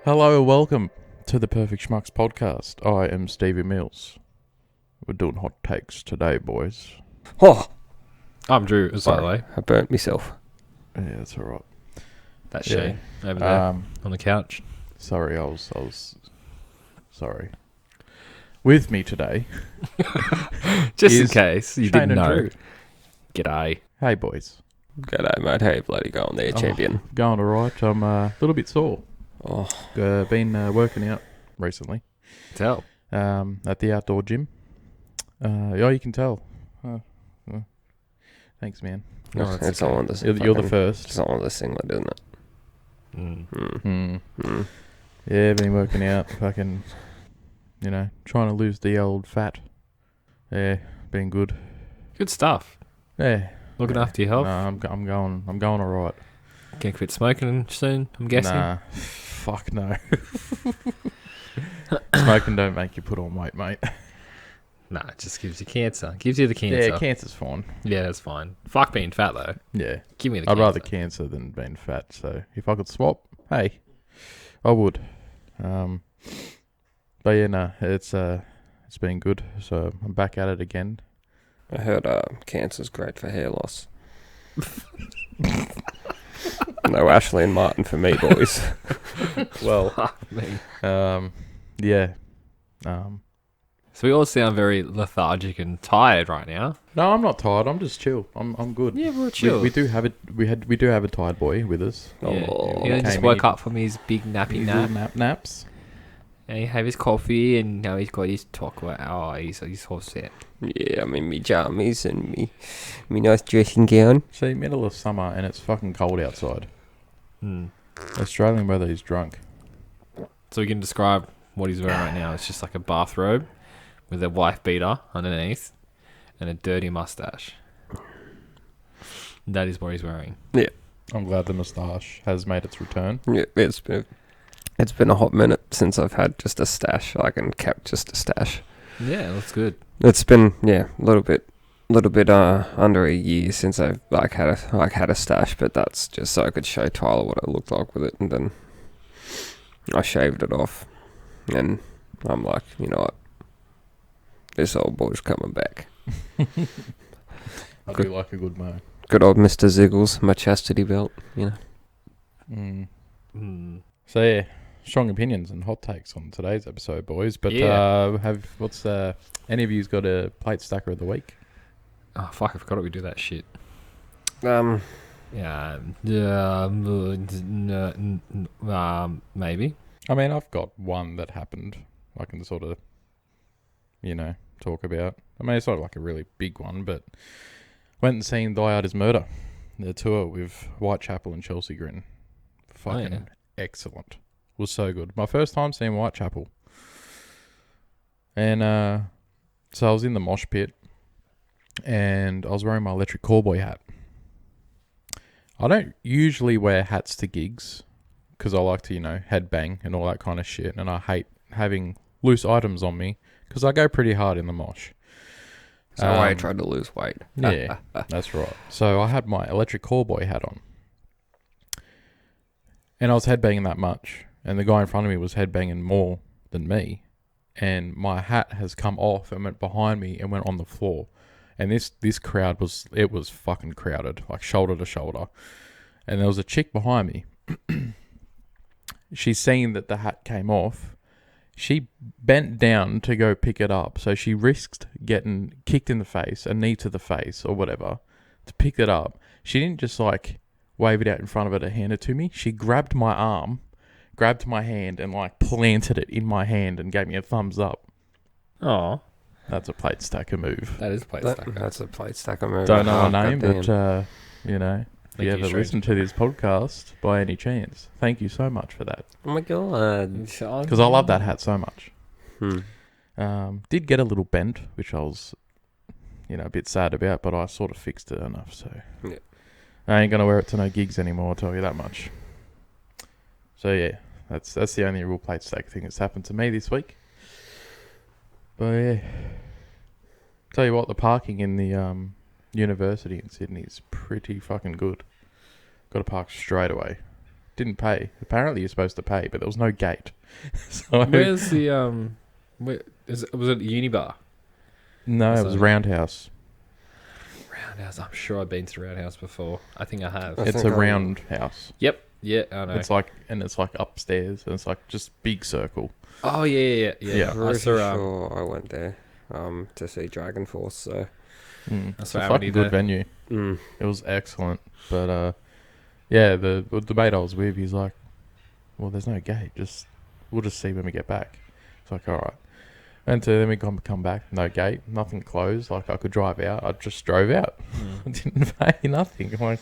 Hello and welcome to the Perfect Schmucks podcast. I am Stevie Mills. We're doing hot takes today, boys. Oh, I'm Drew, as sorry, well. I burnt myself. Yeah, that's all right. That's Shane over there on the couch. Sorry, I was sorry. With me today, Just in is case you Shane didn't and know. Drew. G'day. Hey, boys. G'day, mate. How you bloody going there, champion? Going all right. I'm a little bit sore. Oh, Been working out recently Tell. at the outdoor gym. Yeah, you can tell. Thanks, man. no, it's not one of the. You're the first. It's not one of the singlet, isn't it? Yeah, been working out, fucking, trying to lose the old fat. Yeah, been good. Good stuff. Yeah, Looking after your health. no, I'm going all right. Gonna quit smoking soon, I'm guessing. Nah, fuck no. Smoking don't make you put on weight, mate. Nah, it just gives you cancer. Gives you the cancer. Yeah, cancer's fine. Yeah, that's fine. Fuck being fat though. Yeah, Give me the I'd cancer. rather cancer than being fat. So if I could swap, hey, I would. But yeah, no, it's been good. So I'm back at it again. I heard cancer's great for hair loss. No Ashley and Martin for me, boys. Well, Fuck me. yeah. So we all sound very lethargic and tired right now. No, I'm not tired. I'm just chill. I'm good. Yeah, we're chill. We do have it. We do have a tired boy with us. Yeah. Oh, He just came woke in. up from his big nappy nap. Naps. And he had his coffee and now he's got his chocolate. Oh, he's all set. yeah, I'm in me jammies and me nice dressing gown. See, middle of summer and it's fucking cold outside. Hmm. Australian weather is drunk. So we can describe what he's wearing right now. It's just like a bathrobe with a wife beater underneath and a dirty mustache. That is what he's wearing. I'm glad the moustache has made its return. Yeah, it's been a hot minute since I've had just a stash. I can kept just a stash. Yeah, that's good. It's been a little bit under a year since I've had a stash, but that's just so I could show Tyler what I looked like with it, and then I shaved it off, and I'm like, you know what, this old boy's coming back. I do like a good mo. Good old Mr. Ziggles, my chastity belt, you know. So yeah, strong opinions and hot takes on today's episode, boys. But Yeah. what's any of you's got a plate stacker of the week? Oh, fuck, I forgot we do that shit. Um, Maybe. I mean, I've got one that happened. I can sort of, talk about. I mean, it's not like a really big one, but went and seen Die Artist Murder, the tour with Whitechapel and Chelsea Grin. Fucking excellent. Was so good. My first time seeing Whitechapel. And so I was in the mosh pit and I was wearing my electric cowboy hat. I don't usually wear hats to gigs because I like to, headbang and all that kind of shit. And I hate having loose items on me because I go pretty hard in the mosh. so I tried to lose weight. Yeah, that's right. So I had my electric cowboy hat on. And I was headbanging that much. And the guy in front of me was headbanging more than me. And my hat has come off and went behind me and went on the floor. And this crowd was fucking crowded, like shoulder to shoulder. And there was a chick behind me. She's seen that the hat came off. She bent down to go pick it up. So she risked getting kicked in the face, a knee to the face or whatever, to pick it up. She didn't just like wave it out in front of her to hand it to me. She grabbed my arm, grabbed my hand and like planted it in my hand and gave me a thumbs up. Oh, That's a plate stacker move. that is a plate stacker. That's a plate stacker move. Don't know her Oh, name, goddamn. but if you ever stranger. listen to this podcast by any chance, thank you so much for that. Oh my god. Because I love that hat so much. Hmm. Did get a little bent, which I was, a bit sad about, but I sort of fixed it enough, so Yeah. I ain't gonna wear it to no gigs anymore. I'll tell you that much. So yeah, that's the only real plate stack thing that's happened to me this week. But yeah, tell you what, the parking in the university in Sydney is pretty fucking good. Got to park straight away. Didn't pay. Apparently, you're supposed to pay, but there was no gate. So Where's the was it Unibar? no, it was Roundhouse. Roundhouse. I'm sure I've been to Roundhouse before. I think I have. I It's think a roundhouse. Yep. Yeah, I know. It's like upstairs, and it's like just big circle. Oh yeah. Yeah. I Pretty saw. sure I went there to see Dragon Force. So It's saw a Amity fucking good there. venue. It was excellent, but yeah, the debate I was with, he's like, well, there's no gate. We'll just see when we get back. It's like, all right. And so then we come back, no gate, nothing closed. Like I could drive out. I just drove out. I didn't pay nothing. I'm like,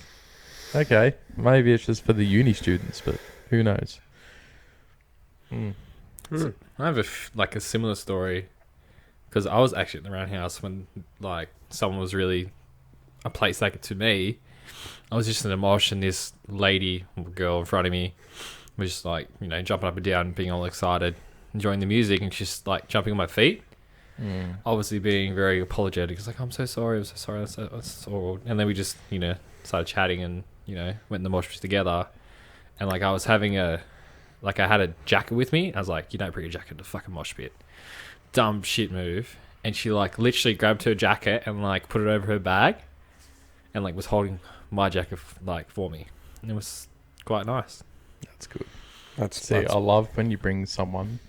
okay, maybe it's just for the uni students, but who knows? So I have a similar story because I was actually at the Roundhouse when like someone was really a plate stacker to me. I was just in a mosh and this lady or girl in front of me was just like, jumping up and down, being all excited, enjoying the music, and she's like jumping on my feet. Obviously being very apologetic. It's like, I'm so sorry, that's so. And then we just, started chatting and, went in the mosh pit together. And like I was having I had a jacket with me. I was like, you don't bring a jacket to fucking mosh pit. Dumb shit move. And she like literally grabbed her jacket and like put it over her bag and like was holding my jacket for me. And it was quite nice. That's good. that's I love when you bring someone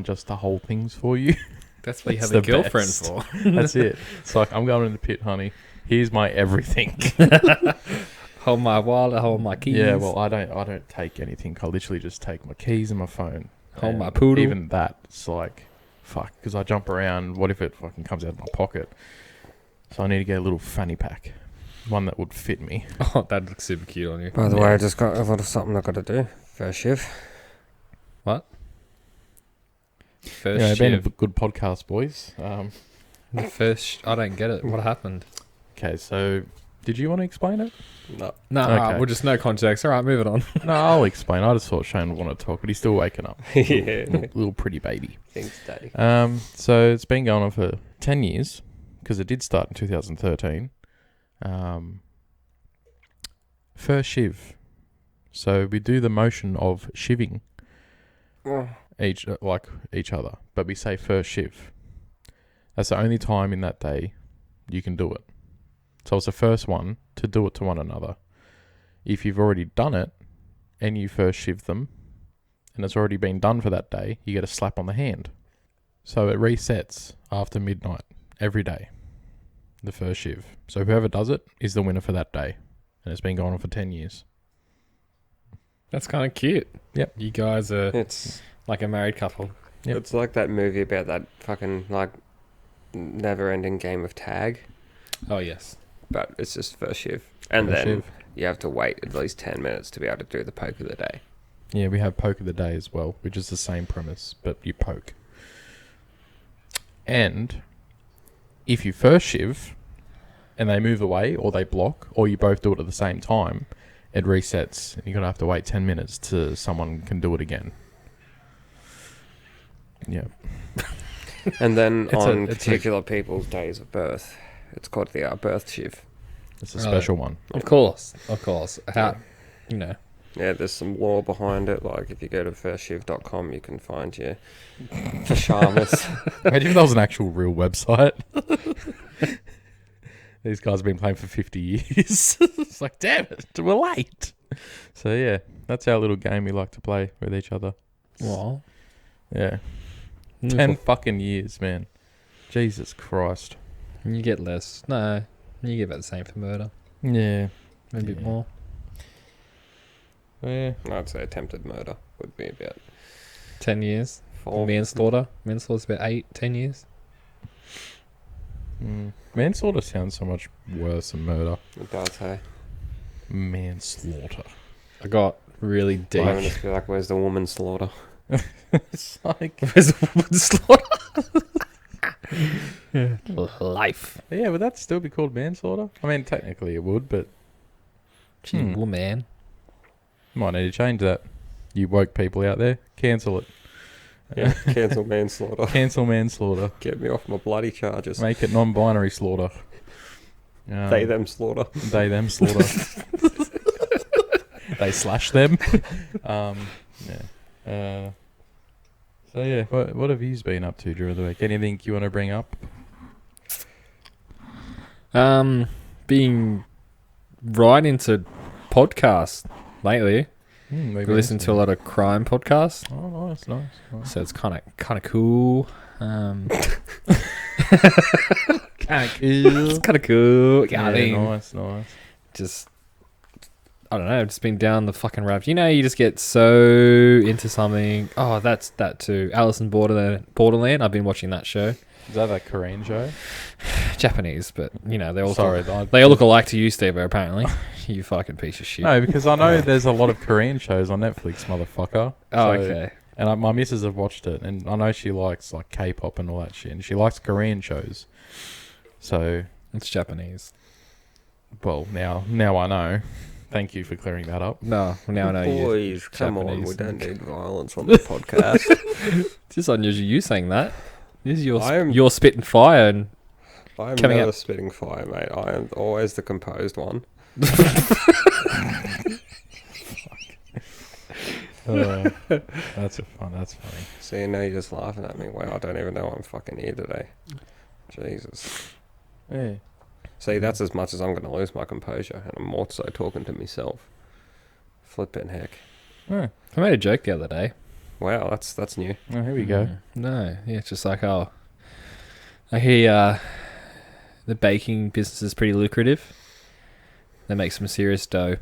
just to hold things for you. That's what you It's have a the girlfriend best. for. That's it. It's like, I'm going in the pit, honey. Here's my everything. Hold my wallet, hold my keys. Yeah, well, I don't take anything. I literally just take my keys and my phone. Hold And my poodle. Even that, it's like, fuck, because I jump around. What if it fucking comes out of my pocket? So I need to get a little fanny pack, one that would fit me. Oh, that looks super cute on you. By the way, I just got a little something I got to do. First shift. First Yeah, been a shift. good podcast, boys. The first. I don't get it. What happened? Okay, so did you want to explain it? No. No, Okay. alright, we'll just no context. All right, moving on. No, I'll explain. I just thought Shane would want to talk, but he's still waking up. Yeah. Little pretty baby. Thanks, Daddy. So it's been going on for 10 years, because it did start in 2013. First shiv. So we do the motion of shiving each other, but we say first shiv. That's the only time in that day you can do it. So it's the first one to do it to one another. If you've already done it and you first shiv them and it's already been done for that day, you get a slap on the hand. So it resets after midnight every day, the first shiv. So whoever does it is the winner for that day. And it's been going on for 10 years. That's kind of cute. Yep. You guys are It's like a married couple. Yep. it's like that movie about that fucking like never-ending game of tag, Oh yes. but it's just first shift, and First then shiv. you have to wait at least 10 minutes to be able to do the poke of the day. Yeah, we have poke of the day as well, which is the same premise, but you poke. And if you first shiv and they move away or they block or you both do it at the same time, it resets and you're going to have to wait 10 minutes till someone can do it again. Yeah. And then It's on a- particular people's days of birth, it's called the birth shift. It's a Right. special one. Of course. How? Yeah, there's some lore behind it. Like if you go to firstshift.com, you can find your pajamas. Imagine if that was an actual real website. These guys have been playing for 50 years. It's like, damn it, we're late. So, yeah, that's our little game we like to play with each other. Well, Yeah. 10 fucking years, man. Jesus Christ. You get less. No, you get about the same for murder. Yeah. Maybe a bit more. Yeah. I'd say attempted murder would be about 10 years. 4. Manslaughter. Manslaughter's about 8-10 years. Manslaughter sounds so much worse than murder. It does, hey. Manslaughter. I got really deep. I would just be like, where's the woman slaughter? It's like... Where's the woman slaughter? Life. Yeah, would that still be called manslaughter? I mean, technically it would, but She's a woman. might need to change that. You woke people out there, cancel it. Yeah, cancel manslaughter. Cancel manslaughter. Get me off my bloody charges. Make it non-binary slaughter. They, them slaughter. They, them slaughter. they slash them. Yeah. So yeah, what have you been up to during the week? Anything you want to bring up? Being right into podcasts lately. Maybe We listen to a lot of crime podcasts, Oh, nice. so it's kind of cool. It's kind of cool. Yeah, I mean, nice. just I don't know. I've just been down the fucking rabbit. You know, you just get so into something. Oh, that's that too. Alice in Borderland. I've been watching that show. Is that Korean show? Japanese, but you know they all they look alike to you, Steve. Apparently, you fucking piece of shit. No, because I know there's a lot of Korean shows on Netflix, motherfucker. Oh, So- okay. And my missus have watched it, and I know she likes like K-pop and all that shit, and she likes Korean shows. So, It's Japanese. well, now I know. Thank you for clearing that up. No, now I know you. Boys, come on, Japanese. we don't need violence on the podcast. It's just unusual you saying that. This is I'm- your spitting fire, and I am Coming never up. spitting fire, mate. I am always the composed one. That's funny. See, now you're just laughing at me. Wow, I don't even know I'm fucking here today. Jesus. Yeah. See, that's as much as I'm going to lose my composure, and I'm more so talking to myself. Flipping heck. Oh, I made a joke the other day. Wow, that's new. here we go. No, yeah, it's just like, oh, I hear the baking business is pretty lucrative. They make some serious dough.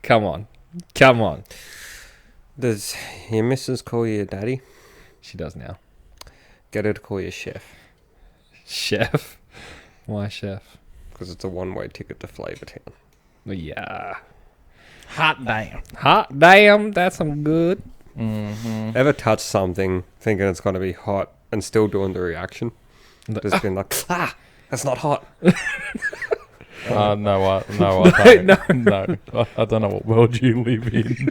Come on. Does your missus call you daddy? She does now. Get her to call you chef, Chef? Why chef? because it's a one-way ticket to Flavor Town. Well, yeah. Hot damn. Hot damn, that's some good. Mm-hmm. Ever touch something thinking it's going to be hot and still doing the reaction? Just been like, that's not hot. No, I don't. No. I don't know what world you live in.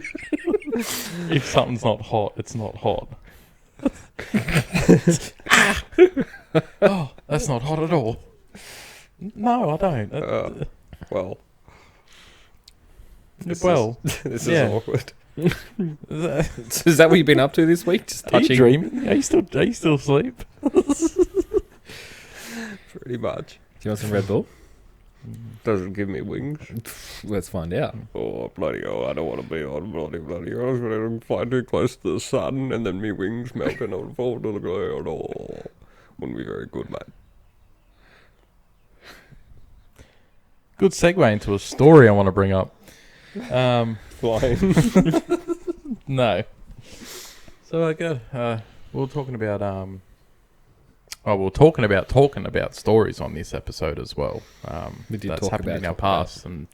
If something's not hot, it's not hot. Oh, that's not hot at all. No, I don't. Well, Well, this yeah. is awkward. Is that what you've been up to this week? Just Are you touching? dreaming? Are you still asleep? Pretty much. Do you want some Red Bull? Does it give me wings? Let's find out. Oh, bloody hell, I don't want to be on bloody hell. I was going to fly too close to the sun and then me wings melt and I would fall to the ground. Oh, wouldn't be very good, mate. Good segue into a story I want to bring up. Flying. No. So I got we were talking about talking about stories on this episode as well. We did that's talk happened about in our past and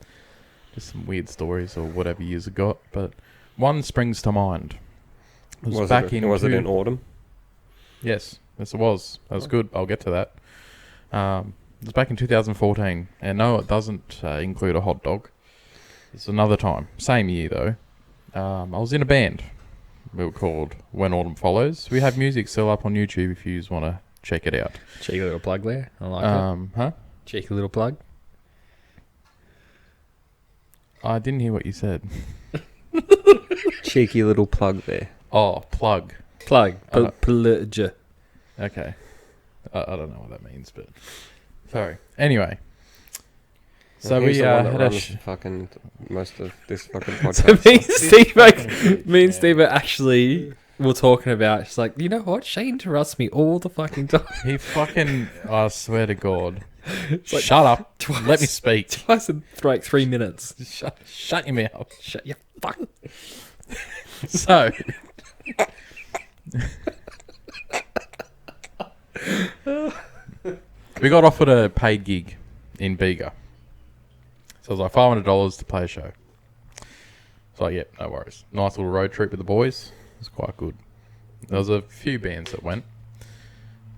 just some weird stories or whatever years have got. But one springs to mind. It was back in was it in autumn? Yes, it was. That was good. I'll get to that. It was back in 2014, and no, it doesn't include a hot dog. It's another time. Same year, though. I was in a band. We were called When Autumn Follows. We have music still up on YouTube if you want to check it out. Cheeky little plug there. I like it. Huh? Cheeky little plug. I didn't hear what you said. Cheeky little plug there. Oh, plug. Plug. Uh, Plug. Okay. I don't know what that means, but... Sorry. Anyway. So He's we the one that had a... runs fucking most of this fucking So podcast. me and Steve actually were talking about, she's like, you know what? She interrupts me all the fucking time. He fucking... I swear to God. like Shut up. twice. Let me speak. Twice in like 3 minutes. Shut your mouth. Shut your fuck. So... we got offered a paid gig in Bega. So it was like $500 to play a show. So yeah, no worries. Nice little road trip with the boys. It was quite good. There was a few bands that went.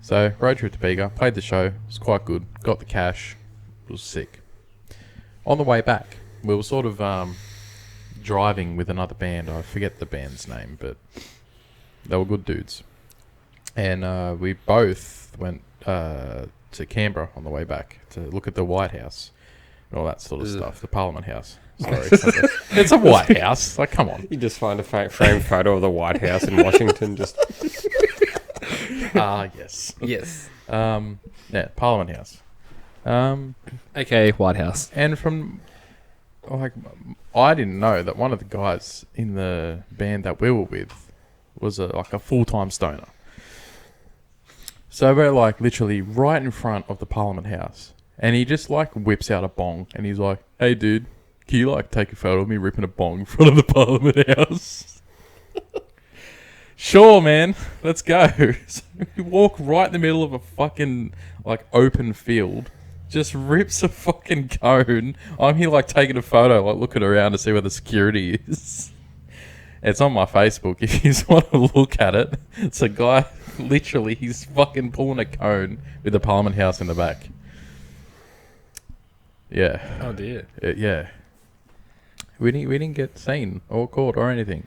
So road trip to Bega, played the show. It was quite good. Got the cash. It was sick. On the way back, we were sort of driving with another band. I forget the band's name, but they were good dudes. And we both went to Canberra on the way back to look at the White House and all that sort of stuff. The Parliament House. Sorry, it's a White House. Like, come on. You just find a framed photo of the White House in Washington. Just Yes. Yes. Yeah, Parliament House. Okay, White House. And from, like, I didn't know that one of the guys in the band that we were with was a full-time stoner. So we're like literally right in front of the Parliament House, and he just like whips out a bong, and he's like, "Hey, dude, can you like take a photo of me ripping a bong in front of the Parliament House?" Sure, man, let's go. So we walk right in the middle of a fucking like open field. Just rips a fucking cone. I'm here like taking a photo, like looking around to see where the security is. It's on my Facebook if you just want to look at it. It's a guy, literally, he's fucking pulling a cone with the Parliament House in the back. Yeah. Oh dear. Yeah. We didn't get seen or caught or anything.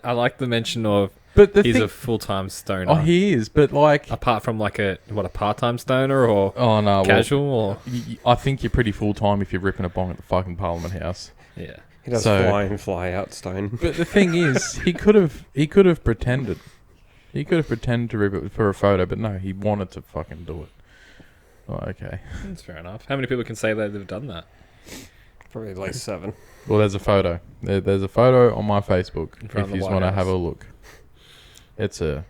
I like the mention of But he's a full-time stoner. Oh, he is, but like... Apart from like a part-time stoner or Oh, no. casual or... I think you're pretty full-time if you're ripping a bong at the fucking Parliament House. Yeah. he does So- fly in, fly out stone. But the thing is, he could have pretended. He could have pretended to rip it for a photo, but no, he wanted to fucking do it. Oh, okay. That's fair enough. How many people can say that they've done that? Probably at least 7. Well, there's a photo. There's a photo on my Facebook In if front of you the just White want to have House. a look. It's a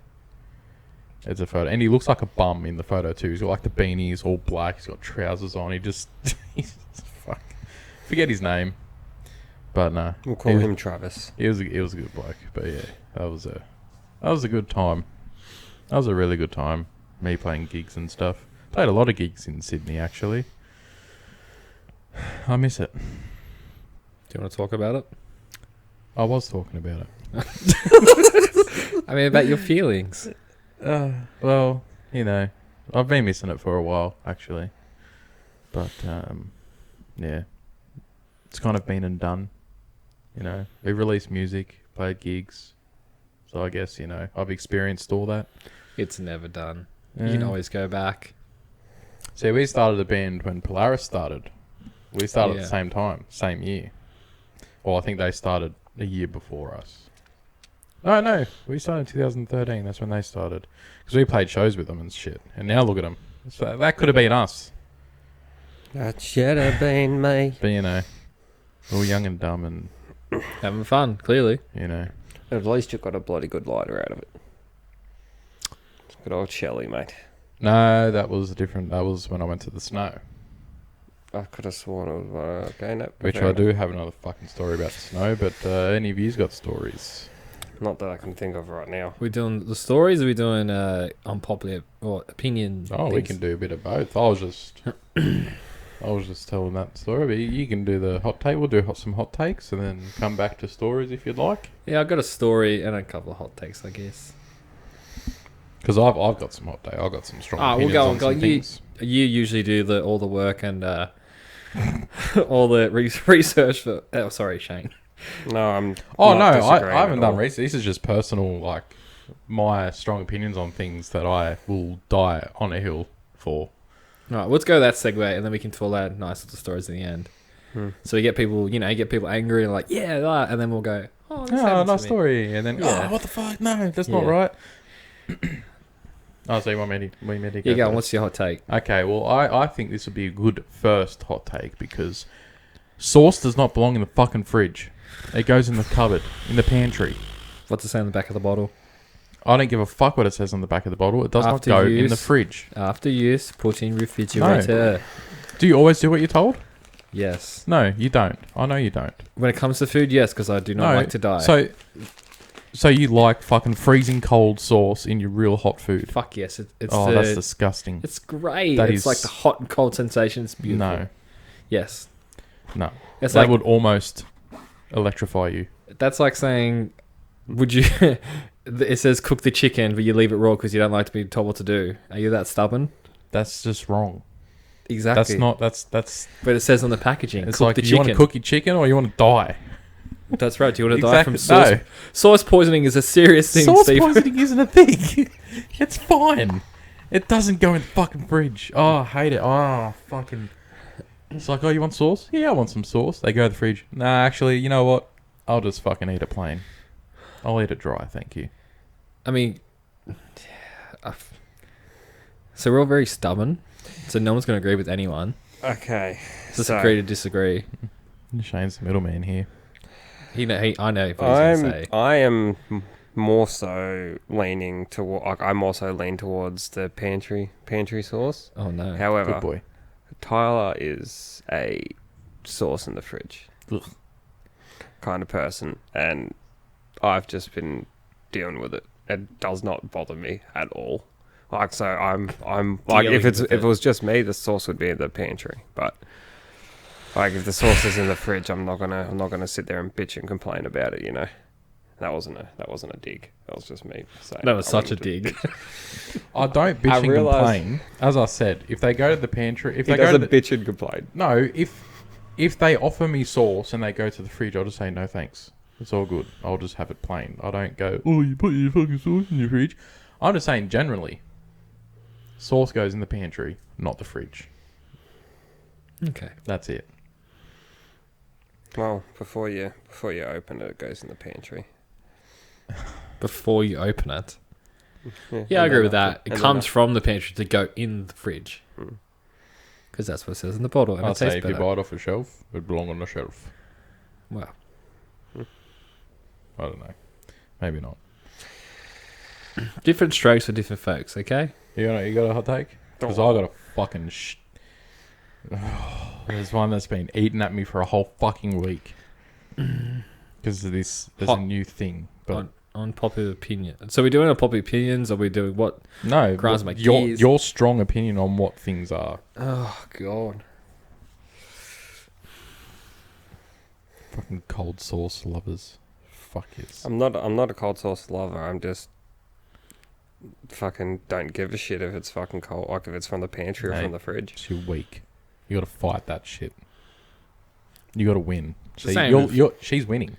photo, and he looks like a bum in the photo too. He's got like the beanie, he's all black, he's got trousers on. He's fuck, forget his name, but no, We'll call him Travis. He was a good bloke. But yeah, that was a good time. That was a really good time. Me playing gigs and stuff. Played a lot of gigs in Sydney actually. I miss it. Do you want to talk about it? I was talking about it. I mean, about your feelings. Well, you know, I've been missing it for a while, actually. But, yeah. It's kind of been and done. You know, we released music, played gigs. So I guess, you know, I've experienced all that. It's never done. Yeah. You can always go back. See, we started a band when Polaris started. We started at Yeah. the same time, same year. Well, I think they started a year before us. No, we started in 2013. That's when they started. Because we played shows with them and shit. And now look at them. So that could have been us. That should have been me. But, you know, we were young and dumb and, Having fun, clearly. you know. At least you got a bloody good lighter out of it. Good old Shelley, mate. No, that was different. That was when I went to the snow. I could have sworn it was okay. No, Which fair I do enough. have another fucking story about the snow. But any of you's got stories? Not that I can think of right now. We're doing the stories, or we're doing unpopular or opinion. Oh, we things? can do a bit of both. I was just telling that story. But you can do the hot take. We'll do some hot takes and then come back to stories if you'd like. Yeah, I've got a story and a couple of hot takes, I guess. Because I've got some hot take. I've got some strong opinions we'll go on on. some things. You usually do all the work and all the research for. Oh, sorry, Shane. No, I'm. Oh, not no, disagreeing I haven't at done all. research. This is just personal, like, my strong opinions on things that I will die on a hill for. All right, let's go that segue, and then we can tell our nice little stories at the end. So you get people, you get people angry and like, yeah, that, and then we'll go, oh, this Oh, happened to nice me. story. And then, Yeah. oh, what the fuck? No, that's not Yeah. right. Oh, so you want me to go? You go, first? what's your hot take? Okay, well, I think this would be a good first hot take because sauce does not belong in the fucking fridge. It goes in the cupboard, in the pantry. What's it say on the back of the bottle? I don't give a fuck what it says on the back of the bottle. It does After not go in use. the fridge. After use, put in refrigerator. Do you always do what you're told? Yes. No, you don't. I know you don't. When it comes to food, yes, because I do not No, like to die. So you like fucking freezing cold sauce in your real hot food? Fuck yes, it's That's disgusting. it's great. That It's is- like the hot and cold sensation. It's beautiful. No, Yes. no. It's That like would almost electrify you. that's like saying, would you? It says cook the chicken, but you leave it raw because you don't like to be told what to do. Are you that stubborn? That's just wrong. Exactly. That's But it says on the packaging, It's cook like the you want chicken. to cook your chicken or you want to die. That's right. Do you want to die from sauce? No. Sauce poisoning is a serious thing, Sauce Steve. poisoning isn't a thing. It's fine. It doesn't go in the fucking fridge. Oh, I hate it. Oh, fucking. It's like, oh, you want sauce? Yeah, I want some sauce. They go to the fridge. Nah, actually, you know what? I'll just fucking eat it plain. I'll eat it dry, thank you. I mean, so we're all very stubborn. So no one's going to agree with anyone. Okay. Just agree to disagree. Shane's the middleman here. I know what he's going to say. I am more so leaning toward. I more so lean towards the pantry sauce. Oh no! However, Good boy. Tyler is a sauce in the fridge Ugh. kind of person, and I've just been dealing with it. It does not bother me at all. Like, so I'm like, if it was just me, the sauce would be in the pantry. But like, if the sauce is in the fridge, I'm not gonna sit there and bitch and complain about it. You know, that wasn't a dig. That was just me saying. That was such a dig. I don't bitch and complain. As I said, if they go to the pantry, if they go to the bitch and complain. No, if they offer me sauce and they go to the fridge, I'll just say no thanks. It's all good. I'll just have it plain. I don't go, oh, you put your fucking sauce in your fridge. I'm just saying generally, sauce goes in the pantry, not the fridge. Okay. That's it. Well, before you open it, it goes in the pantry. Before you open it. Yeah, I agree with that. It comes from the pantry to go in the fridge. Because that's what it says in the bottle. And I'd it say tastes if better. you buy it off a shelf, it belong on the shelf. Well. I don't know. Maybe not. Different strokes for different folks, okay? You got a hot take? Because I got a fucking there's one that's been eating at me for a whole fucking week. Because of this, there's a new thing. But unpopular opinion. So we're doing unpopular opinions, or we doing what? No, grinds my gears? your strong opinion on what things are. Oh god. Fucking cold sauce lovers. Fuck yes. I'm not a cold sauce lover. I'm just fucking don't give a shit if it's fucking cold, like if it's from the pantry or from the fridge. You're weak. You got to fight that shit. You got to win. See, Same she's winning.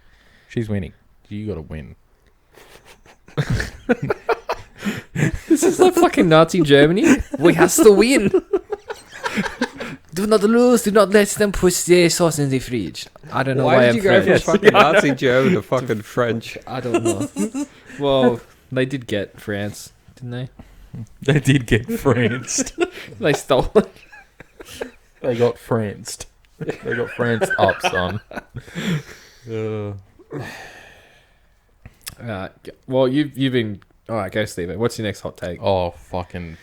She's winning. You got to win. This is like fucking Nazi Germany. We have to win. Do not lose. Do not let them push their sauce in the fridge. I don't know why did you go from fucking Nazi German to fucking French? I don't know. Well, they did get France, didn't they? They did get franced. They stole it. They got franced. They got franced up, son. Well, you've been... Alright, go Steve. What's your next hot take? Oh, fucking...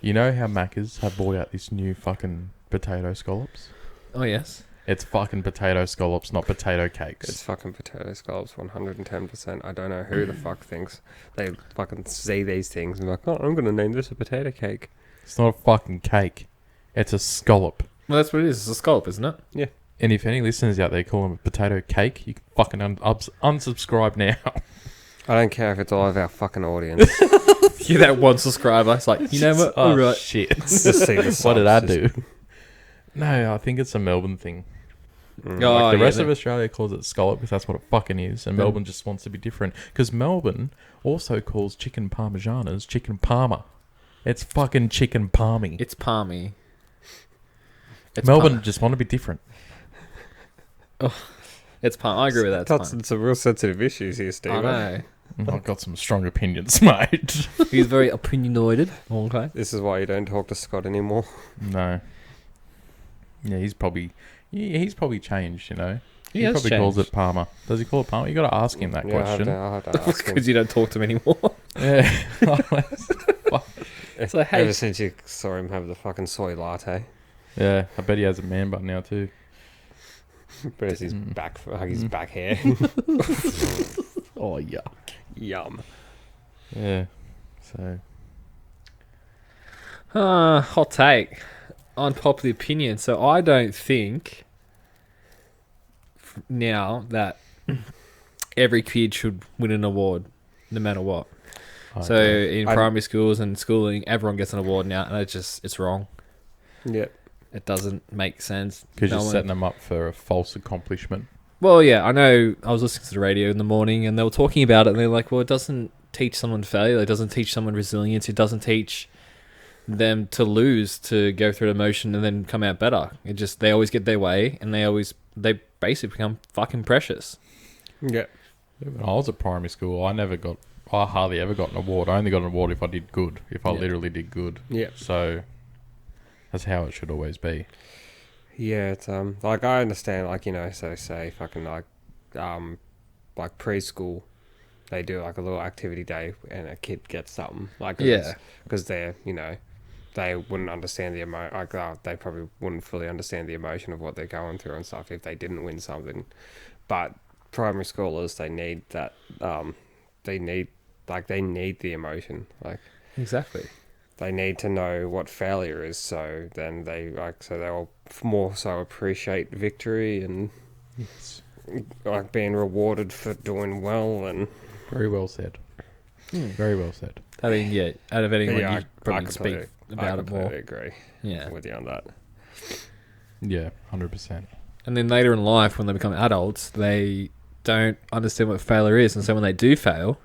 You know how Macca's have brought out this new fucking potato scallops? Oh, yes. It's fucking potato scallops, not potato cakes. It's fucking potato scallops, 110%. I don't know who the fuck thinks they fucking see these things and be like, oh, I'm going to name this a potato cake. It's not a fucking cake. It's a scallop. Well, that's what it is. It's a scallop, isn't it? Yeah. And if any listeners out there call them a potato cake, you can fucking unsubscribe now. I don't care if it's all of our fucking audience. You're that one subscriber. It's like, you know what? Oh, Alright. shit. Just see the What did I subs. do? No, I think it's a Melbourne thing. Oh, Like the rest yeah, of Australia calls it scallop because that's what it fucking is. And Melbourne just wants to be different. Because Melbourne also calls chicken parmesanas chicken parma. It's fucking chicken palmy. It's palmy. It's Melbourne just want to be different. It's palm. I agree with that. That's some real sensitive issues here, Steve. I know. I've got some strong opinions, mate. He's very opinionated. Okay. This is why you don't talk to Scott anymore. No. Yeah, he's probably changed, you know. He has probably changed. calls it Palmer. Does he call it Palmer? You got to ask him that question. I'll have to ask him. Because you don't talk to him anymore. Yeah. So, hey. Ever since you saw him have the fucking soy latte. Yeah, I bet he has a man bun now too. But it's his back hair. Oh yeah. Yum. Yeah. So Hot take. Unpopular opinion. So I don't think now that every kid should win an award, no matter what. So in primary schools and schooling, everyone gets an award now, and it's wrong. Yep. It doesn't make sense. because you're setting them up for a false accomplishment. Well, yeah, I know. I was listening to the radio in the morning, and they were talking about it, and they're like, well, it doesn't teach someone failure. It doesn't teach someone resilience. It doesn't teach them to lose to go through the motion and then come out better. They always get their way, and they basically become fucking precious. Yeah. When I was at primary school, I hardly ever got an award. I only got an award if I did good, if I literally did good. Yeah. So that's how it should always be. Yeah, it's like I understand, like, you know, so say fucking like preschool, they do like a little activity day and a kid gets something like because they're, you know, they wouldn't understand the they probably wouldn't fully understand the emotion of what they're going through and stuff if they didn't win something. But primary schoolers, they need that they need the emotion, like Exactly. they need to know what failure is, so then they'll more so appreciate victory and like being rewarded for doing well. And Very well said. Very well said. I mean, yeah, out of anyone, yeah, you probably speak about it more. I agree with you on that. Yeah, 100%. And then later in life, when they become adults, they don't understand what failure is, and so when they do fail,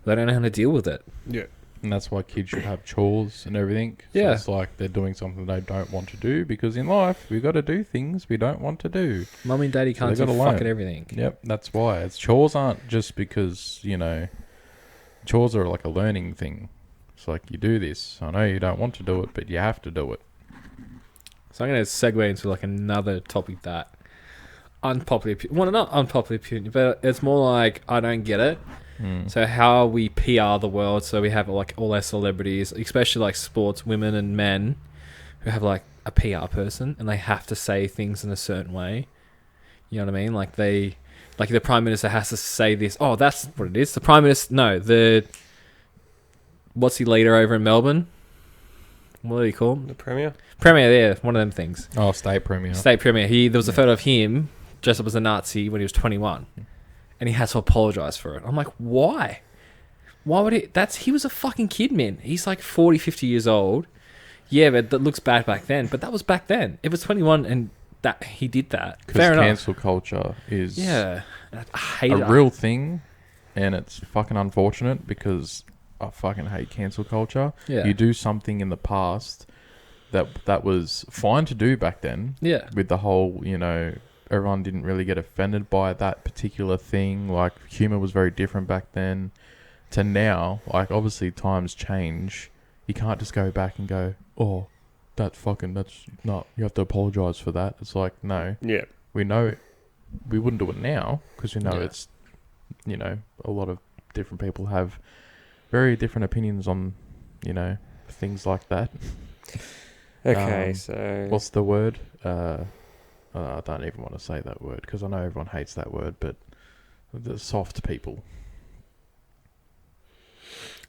they don't know how to deal with it. Yeah. And that's why kids should have chores and everything. So Yeah. it's like they're doing something they don't want to do, because in life, we've got to do things we don't want to do. Mummy and daddy can't they do gotta fucking learn. everything. Yep, that's why. Chores aren't just because, you know, chores are like a learning thing. It's like, you do this. I know you don't want to do it, but you have to do it. So I'm going to segue into like another topic that not unpopular opinion, but it's more like I don't get it. So how we PR the world, so we have like all our celebrities, especially like sports women and men, who have like a PR person and they have to say things in a certain way. You know what I mean? Like the Prime Minister has to say this. Oh, that's what it is. The Prime Minister, no, what's he leader over in Melbourne? What do you call him? The Premier? Premier, yeah, one of them things. Oh, State Premier. State Premier. There was a photo of him dressed up as a Nazi when he was 21. And he has to apologise for it. I'm like, why? Why would he? He was a fucking kid, man. He's like 40, 50 years old. Yeah, but that looks bad back then. But that was back then. If it's 21 and that he did that, fair Because enough. cancel culture is I hate a it. real thing, and it's fucking unfortunate because I fucking hate cancel culture. Yeah. You do something in the past that was fine to do back then. Yeah. With the whole, you know, everyone didn't really get offended by that particular thing. Like, humor was very different back then to now. Like, obviously times change. You can't just go back and go, oh, that's not, you have to apologise for that. It's like, no. Yeah. We know we wouldn't do it now because we know it's, you know, a lot of different people have very different opinions on, you know, things like that. Okay, so What's the word? I don't even want to say that word because I know everyone hates that word, but the soft people.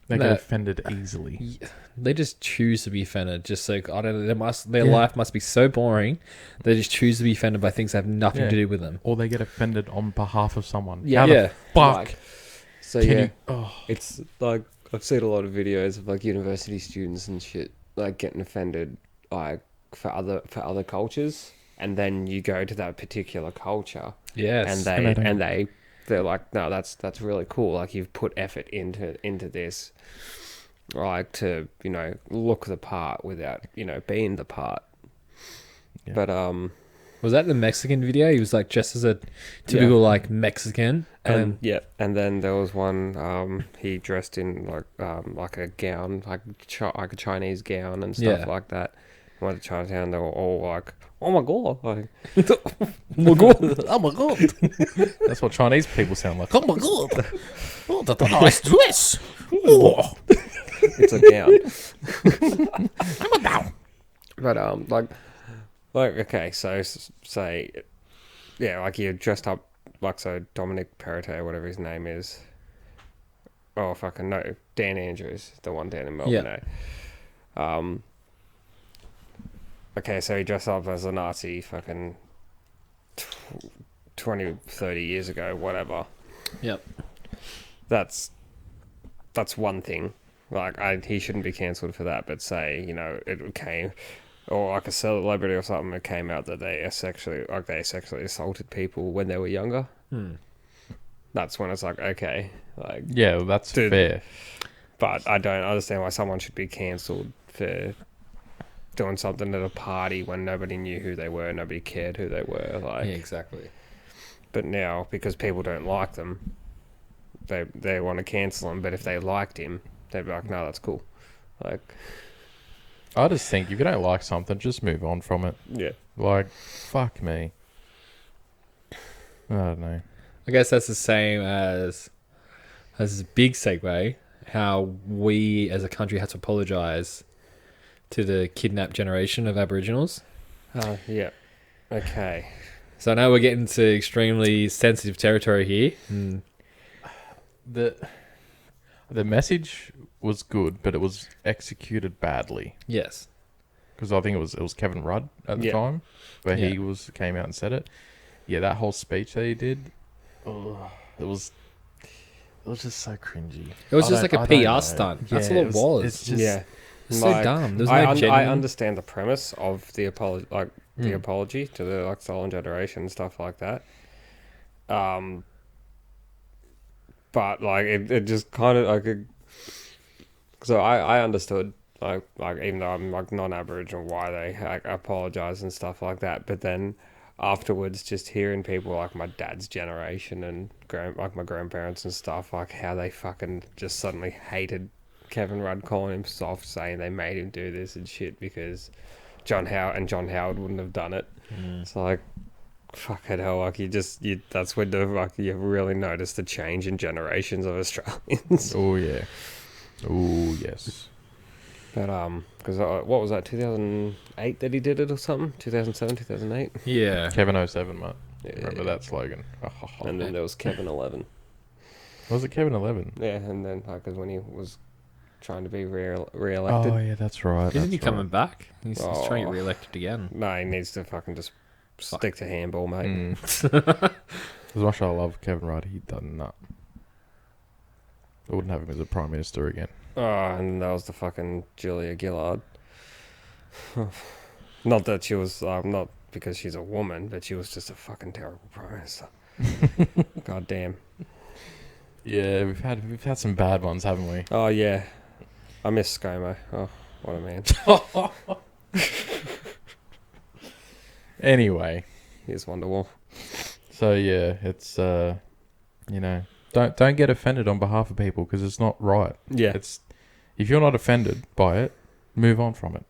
They get offended easily. They just choose to be offended. Just so, I don't know, their life must be so boring. They just choose to be offended by things that have nothing to do with them. Or they get offended on behalf of someone. Yeah. How the fuck? Like, so can it's like I've seen a lot of videos of like university students and shit like getting offended like for other cultures, and then you go to that particular culture, Yes, and they're like, no, that's really cool. Like, you've put effort into this, like, to, you know, look the part without, you know, being the part. Yeah. But was that the Mexican video? He was like just as a typical like Mexican, and then there was one he dressed in like a gown, like a Chinese gown and stuff like that. Went to Chinatown, they were all like, oh my god, like, oh my god, oh my god. That's what Chinese people sound like. Oh my god, oh, that's a nice dress. Oh. It's a gown. I'm a gown. But like okay, so say, yeah, like you're dressed up like, so Dominic Perrottet, whatever his name is. Oh fucking no, Dan Andrews, the one down in Melbourne. Yeah. Okay, so he dressed up as a Nazi fucking 20, 30 years ago, whatever. Yep. That's one thing. Like, he shouldn't be cancelled for that, but say, you know, it came, or like a celebrity or something, it came out that they sexually assaulted people when they were younger. That's when it's like, okay, like, yeah, well, that's fair. But I don't understand why someone should be cancelled for doing something at a party when nobody knew who they were, nobody cared who they were. Like, Yeah, exactly. but now, because people don't like them, they want to cancel him. But if they liked him, they'd be like, no, that's cool. Like, I just think if you don't like something, just move on from it. yeah. Like, fuck me. I don't know. I guess that's the same as a big segue. How we as a country had to apologise to the kidnapped generation of Aboriginals. Yeah. Okay. So I know we're getting to extremely sensitive territory here. The message was good, but it was executed badly. Yes. Because I think it was Kevin Rudd at the time, where he came out and said it. Yeah, that whole speech that he did, it was just so cringy. It was just like a PR stunt. That's all it was. It's just It's so dumb. There's no I genuine... understand the premise of the apology, the apology to the stolen generation and stuff like that. But like it just kind of like so I understood like even though I'm like non-Aboriginal why they like, apologize and stuff like that, but then afterwards just hearing people like my dad's generation and like my grandparents and stuff, like how they fucking just suddenly hated Kevin Rudd, calling him soft, saying they made him do this and shit because John Howard wouldn't have done it. It's like, fucking hell, like that's when you really notice the change in generations of Australians. Oh yeah. Oh yes. But because what was that, 2008 that he did it or something? 2007, 2008. Yeah. Kevin 07, mate. Yeah, Remember that slogan? And then there was Kevin 11. Was it Kevin 11? Yeah, and then because when he was trying to be re-elected. Oh yeah, that's right. Isn't he that's coming right. back? He's trying to get re-elected again. No, he needs to fucking just stick to handball, mate. As much as I love Kevin Rudd, he done that. I wouldn't have him as a prime minister again. Oh, and that was the fucking Julia Gillard. Not that she was, not because she's a woman, but she was just a fucking terrible prime minister. God damn. Yeah, we've had some bad ones, haven't we? Oh yeah, I miss ScoMo. Oh, what a man. Anyway, Here's Wonderwall. so yeah, it's don't get offended on behalf of people because it's not right. Yeah. It's if you're not offended by it, move on from it.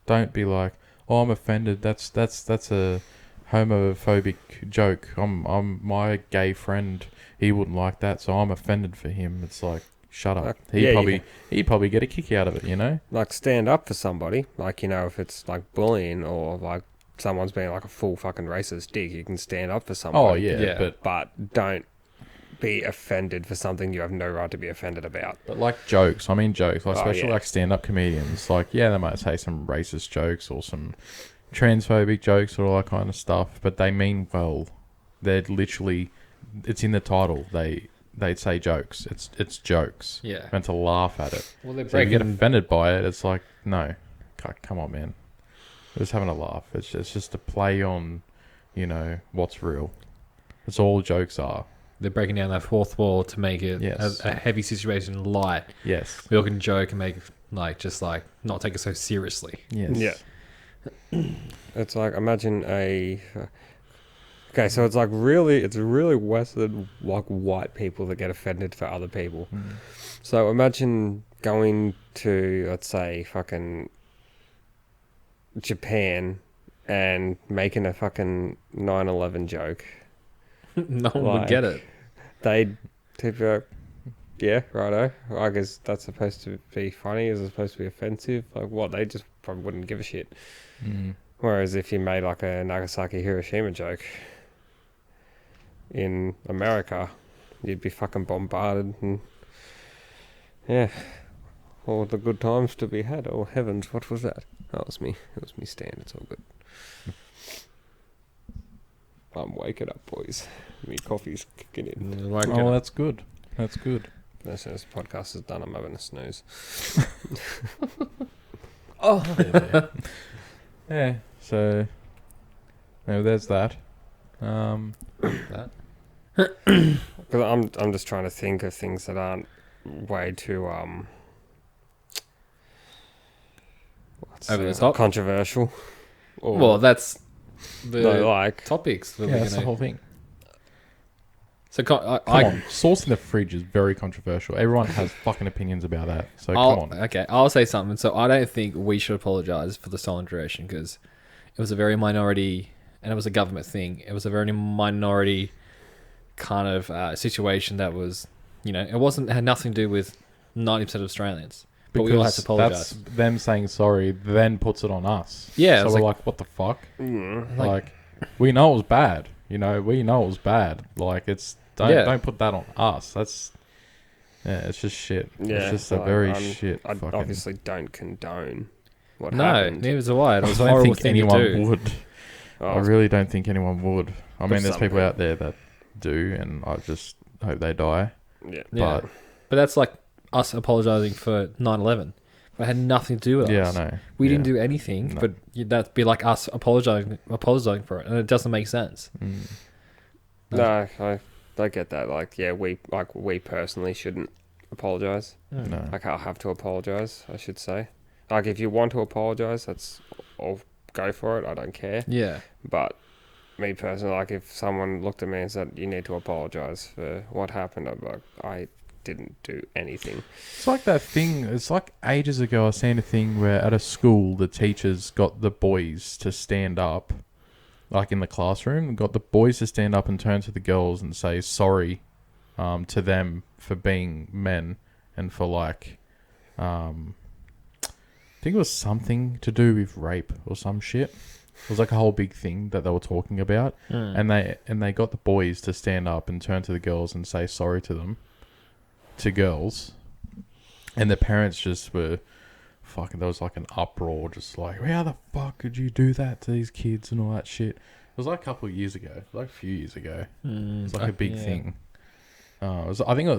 Don't be like, oh, I'm offended. That's a homophobic joke. I'm my gay friend. He wouldn't like that, so I'm offended for him. It's like, shut up. He'd probably get a kick out of it, you know? Like, stand up for somebody. Like, if it's like bullying or like someone's being like a full fucking racist dick, you can stand up for somebody. Oh yeah, but don't be offended for something you have no right to be offended about. but like jokes, like especially yeah. like stand-up comedians, like yeah, they might say some racist jokes or some transphobic jokes or all that kind of stuff, but they mean well. They're literally, it's in the title. They'd say jokes. It's jokes. Yeah. Meant to laugh at it. Well, they're So you get breaking... offended by it. It's like, no, come on, man. We're just having a laugh. It's just a play on, what's real. That's all jokes are. They're breaking down that fourth wall to make it Yes. a heavy situation light. Yes. We all can joke and make not take it so seriously. Yes. Yeah. It's like, imagine okay, so it's really Western, like white people that get offended for other people. So imagine going to, let's say, fucking Japan and making a fucking 9/11 joke. No one would get it. They'd be like, yeah, righto. I guess that's supposed to be funny. Is it supposed to be offensive? Like, what? They just probably wouldn't give a shit. Whereas if you made like a Nagasaki Hiroshima joke in America, you'd be fucking bombarded and yeah, all the good times to be had. Oh heavens, what was that? That was me. It was me, Stan. It's all good. I'm waking up, boys. Me coffee's kicking in. Oh, that's good. That's good. As soon as the podcast is done, I'm having a snooze. Yeah. So, there's that. Because I'm just trying to think of things that aren't way too over the top. Controversial. Or, Well, that's the no, like, topics. Yeah, that's the whole thing. So Come on, sauce in the fridge is very controversial. Everyone has fucking opinions about that. So come on. Okay, I'll say something. So I don't think we should apologise for the stolen generation because it was a very minority, and it was a government thing. It was a very minority kind of situation that was, it had nothing to do with 90% of Australians. But we all had to apologise. That's them saying sorry, then puts it on us. Yeah. So we're like, what the fuck? Like, we know it was bad. We know it was bad. Like, don't put that on us. It's just shit. Yeah, it's just a very shit. I fucking... obviously don't condone what happened. No, neither do I. It was a I don't horrible think thing to anyone do. would. I really don't think anyone would. I mean, there's people people. out there that do, and I just hope they die. Yeah. Yeah. But that's like us apologising for 9/11. It had nothing to do with Yeah, us. I know. We didn't do anything, No. but that'd be like us apologising for it, and it doesn't make sense. No, I get that. Like, yeah, we personally shouldn't apologise. No. Like, I'll have to apologise, I should say. Like, if you want to apologise, I'll go for it. I don't care. Yeah. But me personally, like, if someone looked at me and said, you need to apologise for what happened, I'd be like, I didn't do anything. It's like that thing. It's like ages ago I seen a thing where at a school the teachers got the boys to stand up, like in the classroom, got the boys to stand up and turn to the girls and say sorry to them for being men and for like I think it was something to do with rape or some shit. It was like a whole big thing that they were talking about, and they got the boys to stand up and turn to the girls and say sorry to them, to girls, and the parents just were fucking. There was like an uproar, just like, how the fuck could you do that to these kids and all that shit. It was like a couple of years ago, like a few years ago. It was like a big thing. I think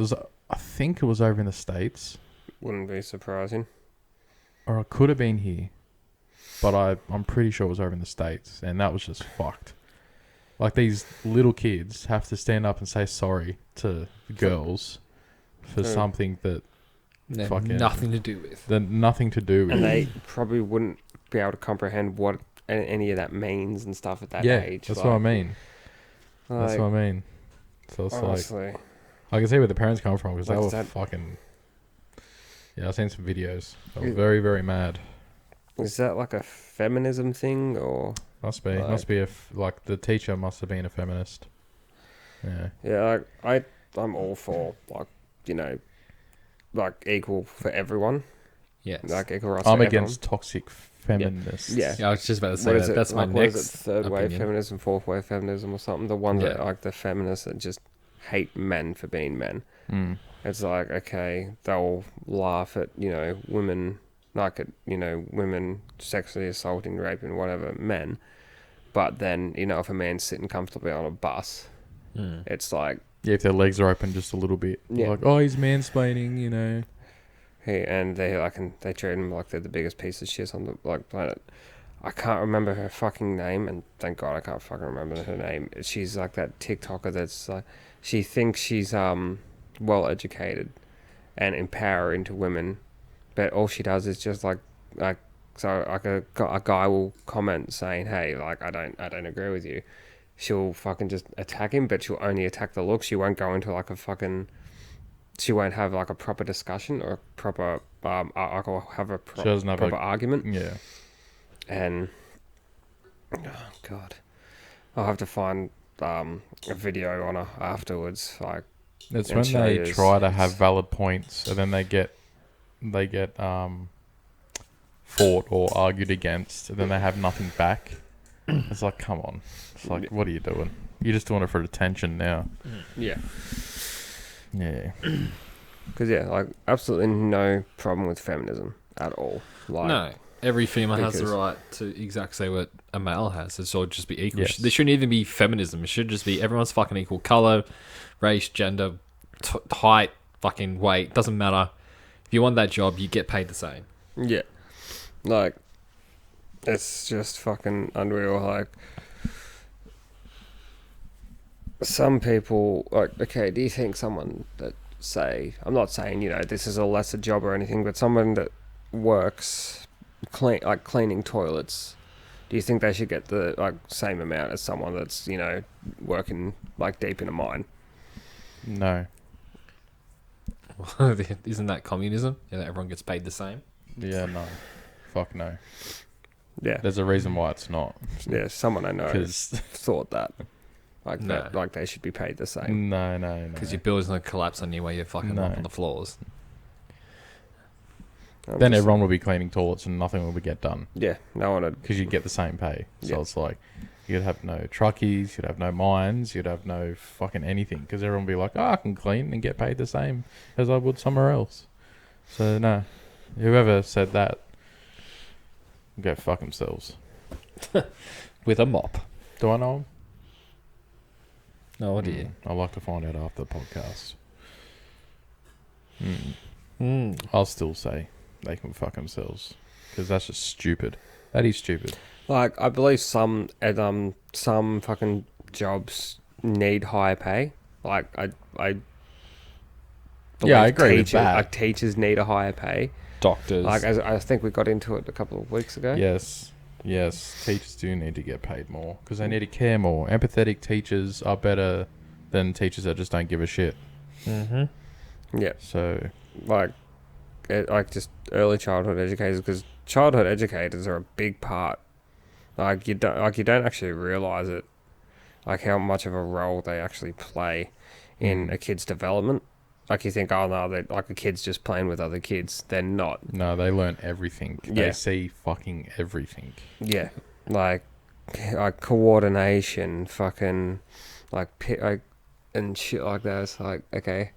it was over in the States. Wouldn't be surprising. Or it could have been here, but I'm pretty sure it was over in the States, and that was just fucked. Like, these little kids have to stand up and say sorry to girls for something that fucking nothing to do with. nothing to do with. And they probably wouldn't be able to comprehend what any of that means and stuff at that age. That's what I mean. That's what I mean. So it's honestly, like, I can see where the parents come from, because they Like, were fucking... Yeah, I've seen some videos. They were very, very mad. is that like a feminism thing, or? Must be. Like- Must be like the teacher must have been a feminist. Yeah. Yeah, I'm all for, like, like equal for everyone. Yes. Like equal rights I'm for against toxic feminists. Yeah. I was just about to What say is that. it? That's my Like, what is next it? Third wave opinion. feminism, fourth wave feminism, or something. The ones that Yeah. like the feminists that just hate men for being men. Mm. It's like, okay, they'll laugh at women, like at women sexually assaulting, raping, whatever, men. But then if a man's sitting comfortably on a bus, it's like, Yeah, if their legs are open just a little bit. Yeah. Like, oh, he's mansplaining, hey, and they treat him like they're the biggest piece of shit on the planet. I can't remember her fucking name, and thank God I can't fucking remember her name. She's like that TikToker that's like, she thinks she's well educated and empowering to women, but all she does is just like so like a guy will comment saying, hey, like I don't agree with you. She'll fucking just attack him, but she'll only attack the look. She won't go into like a fucking. She won't have like a proper discussion or a proper She doesn't have proper argument. Yeah. And oh god, I'll have to find a video on her afterwards. Like, It's and when show they you try to have valid points and then they get fought or argued against, and then they have nothing back. It's like, come on. It's like, what are you doing? You're just doing it for attention now. yeah, Yeah. because like absolutely no problem with feminism at all. Like, No. Every female has the because- right to exactly say what a male has. It should just be equal. Yes. There shouldn't even be feminism. It should just be everyone's fucking equal. Color, race, gender, height, fucking weight. Doesn't matter. If you want that job, you get paid the same. yeah, like it's just fucking unreal. Like, some people, like, okay, do you think someone that say, I'm not saying this is a lesser job or anything, but someone that works cleaning toilets, do you think they should get the like same amount as someone that's, you know, working like deep in a mine? No. Isn't that communism? Yeah, everyone gets paid the same. Yeah, no. Fuck no. Yeah. There's a reason why it's not. Yeah, someone I know 'Cause thought that. Like No. that, like they should be paid the same. no. Because your building's going to collapse on you where you're fucking No. up on the floors. Then everyone will be cleaning toilets and nothing will get done. Yeah, no one would. Because you get the same pay. So Yeah. it's like, you'd have no truckies, you'd have no mines, you'd have no fucking anything. Because everyone would be like, I can clean and get paid the same as I would somewhere else. So no. Whoever said that, go fuck themselves. With a mop. Do I know Oh him? dear. I'd like to find out after the podcast. Mm. I'll still say they can fuck themselves. Because that's just stupid. That is stupid. Like, I believe some fucking jobs need higher pay. Like, I Yeah, I believe agree with that. Like, teachers need a higher pay. Doctors. Like, as I think we got into it a couple of weeks ago. Yes. Teachers do need to get paid more. Because they need to care more. Empathetic teachers are better than teachers that just don't give a shit. Mm-hmm. Yeah. So, Like just early childhood educators, because childhood educators are a big part. You don't actually realize it, like how much of a role they actually play in a kid's development. Like, you think, oh no, they're like a kid's just playing with other kids. They're not. no, they learn everything. Yeah. They see fucking everything. Yeah, like coordination, fucking and shit like that. It's like, okay,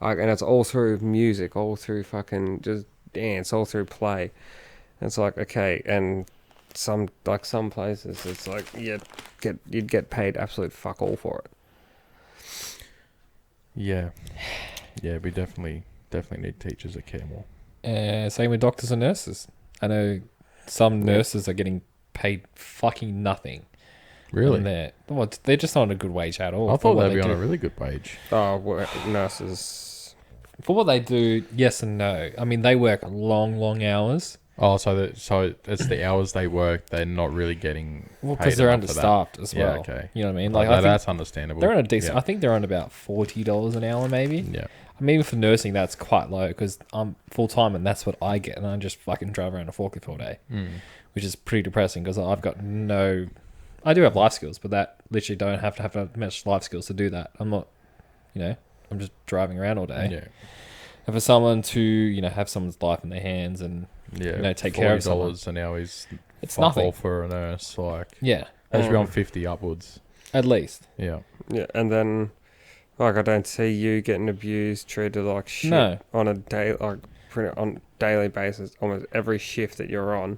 like, and it's all through music, all through fucking just dance, all through play. And it's like, okay, and some places it's like you'd get paid absolute fuck all for it. Yeah. Yeah, we definitely need teachers that care more. Same with doctors and nurses. I know some nurses are getting paid fucking nothing. Really? And they're just not on a good wage at all. I for thought what they'd be they on do. a really good wage. Oh, nurses. For what they do, yes and no. I mean, they work long hours. Oh, so it's the hours they work. They're not really getting Well, paid because they're enough for that. understaffed as Yeah, well. okay. You know what I mean? Like, Like, I think that's understandable. they're on a decent. Yeah. I think they're on about $40 an hour, maybe. Yeah. I mean, even for nursing, that's quite low because I'm full time and that's what I get, and I just fucking drive around a forklift all day, which is pretty depressing because I've got no. I do have life skills, but that literally don't have to have that much life skills to do that. I'm not, I'm just driving around all day. Yeah. And for someone to, have someone's life in their hands and Yeah. take care of someone, $40 an hour is it's fuck nothing. all for a nurse. Like, Yeah, they should be on 50 upwards. at least. Yeah. Yeah, and then like, I don't see you getting abused, treated like shit No. on a day, like pretty on daily basis. Almost every shift that you're on,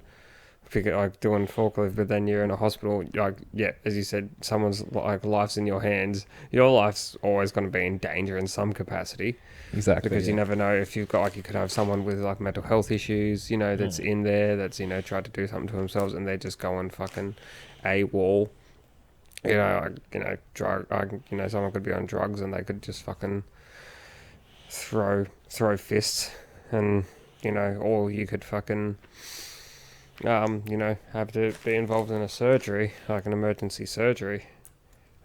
like doing forklift, but then you're in a hospital. Like, yeah, as you said, someone's like life's in your hands. Your life's always going to be in danger in some capacity, Exactly. because you never know if you've got, like, you could have someone with like mental health issues, that's in there, that's tried to do something to themselves, and they're just going fucking AWOL. Drug. Someone could be on drugs and they could just fucking throw fists, and or you could fucking have to be involved in a surgery, like an emergency surgery,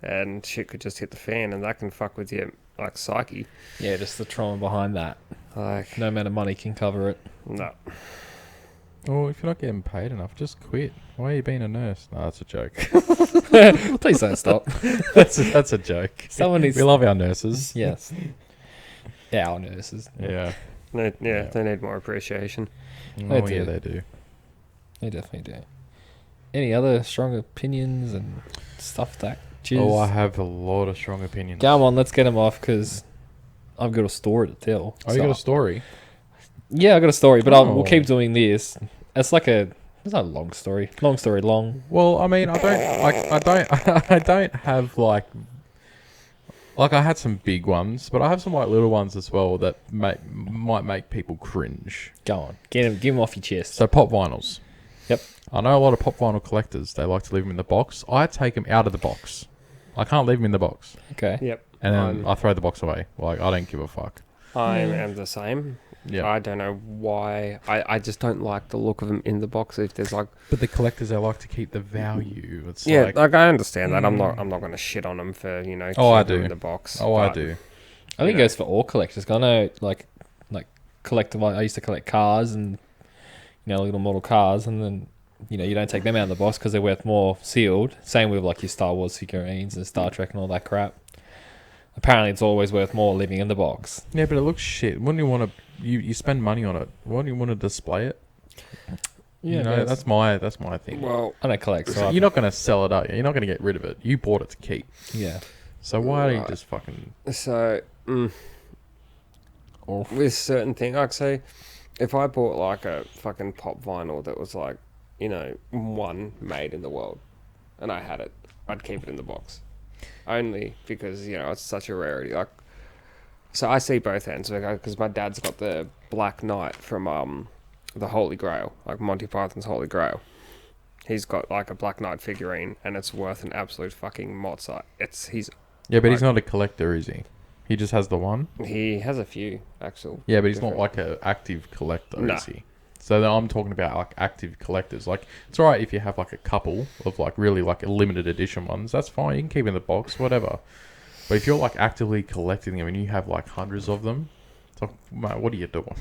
and shit could just hit the fan, and that can fuck with your like psyche. Yeah, just the trauma behind that. Like, No amount of money can cover it. no. Well, if you're not getting paid enough, just quit. Why are you being a nurse? No, that's a joke. Please don't stop. that's a joke. Someone needs. We love our nurses. Yes. Yeah, our nurses. Yeah. They need more appreciation. They Oh, do. yeah, they do. They definitely do. Any other strong opinions and stuff that? Oh, I have a lot of strong opinions. Come on, let's get them off because I've got a story to tell. Oh, you got a story? Yeah, I got a story, but we'll Oh. keep doing this. It's like it's not a long story. Long story long. Well, I mean, I don't have like I had some big ones, but I have some like little ones as well that might make people cringe. Go on, give them off your chest. So pop vinyls. Yep. I know a lot of pop vinyl collectors. They like to leave them in the box. I take them out of the box. I can't leave them in the box, Okay. Yep. and then I throw the box away. Like, I don't give a fuck. I am the same. Yeah. I don't know why. I just don't like the look of them in the box. If there's like, But the collectors, they like to keep the value. It's like I understand that. I'm Mm. not going to shit on them for Oh, I keeping them do. in the box. Oh, I but, do. I think it goes for all collectors. 'Cause I know, like collectible. I used to collect cars and little model cars, and then you don't take them out of the box because they're worth more sealed. Same with like your Star Wars figurines and Star Trek and all that crap. Apparently, it's always worth more living in the box. Yeah, but it looks shit. Wouldn't you want to? You spend money on it. Wouldn't you want to display it? Yeah, that's my thing. Well, I don't collect, so You're not going to sell it, are you? You're not going to get rid of it. You bought it to keep. yeah. So why don't you Right. just fucking? so with certain things, like say, if I bought like a fucking pop vinyl that was like, one made in the world, and I had it, I'd keep it in the box, only because it's such a rarity. Like, so I see both ends because my dad's got the Black Knight from the Holy Grail, like Monty Python's Holy Grail. He's got like a Black Knight figurine, and it's worth an absolute fucking mozart. Yeah, but he's not a collector, is he? He just has the one. He has a few actual. Yeah, but he's not different- like an active collector, Nah. is he? So then I'm talking about like active collectors. Like it's alright if you have like a couple of like really like limited edition ones. That's fine. You can keep in the box, whatever. But if you're like actively collecting them and you have like hundreds of them, it's like, mate, what are you doing?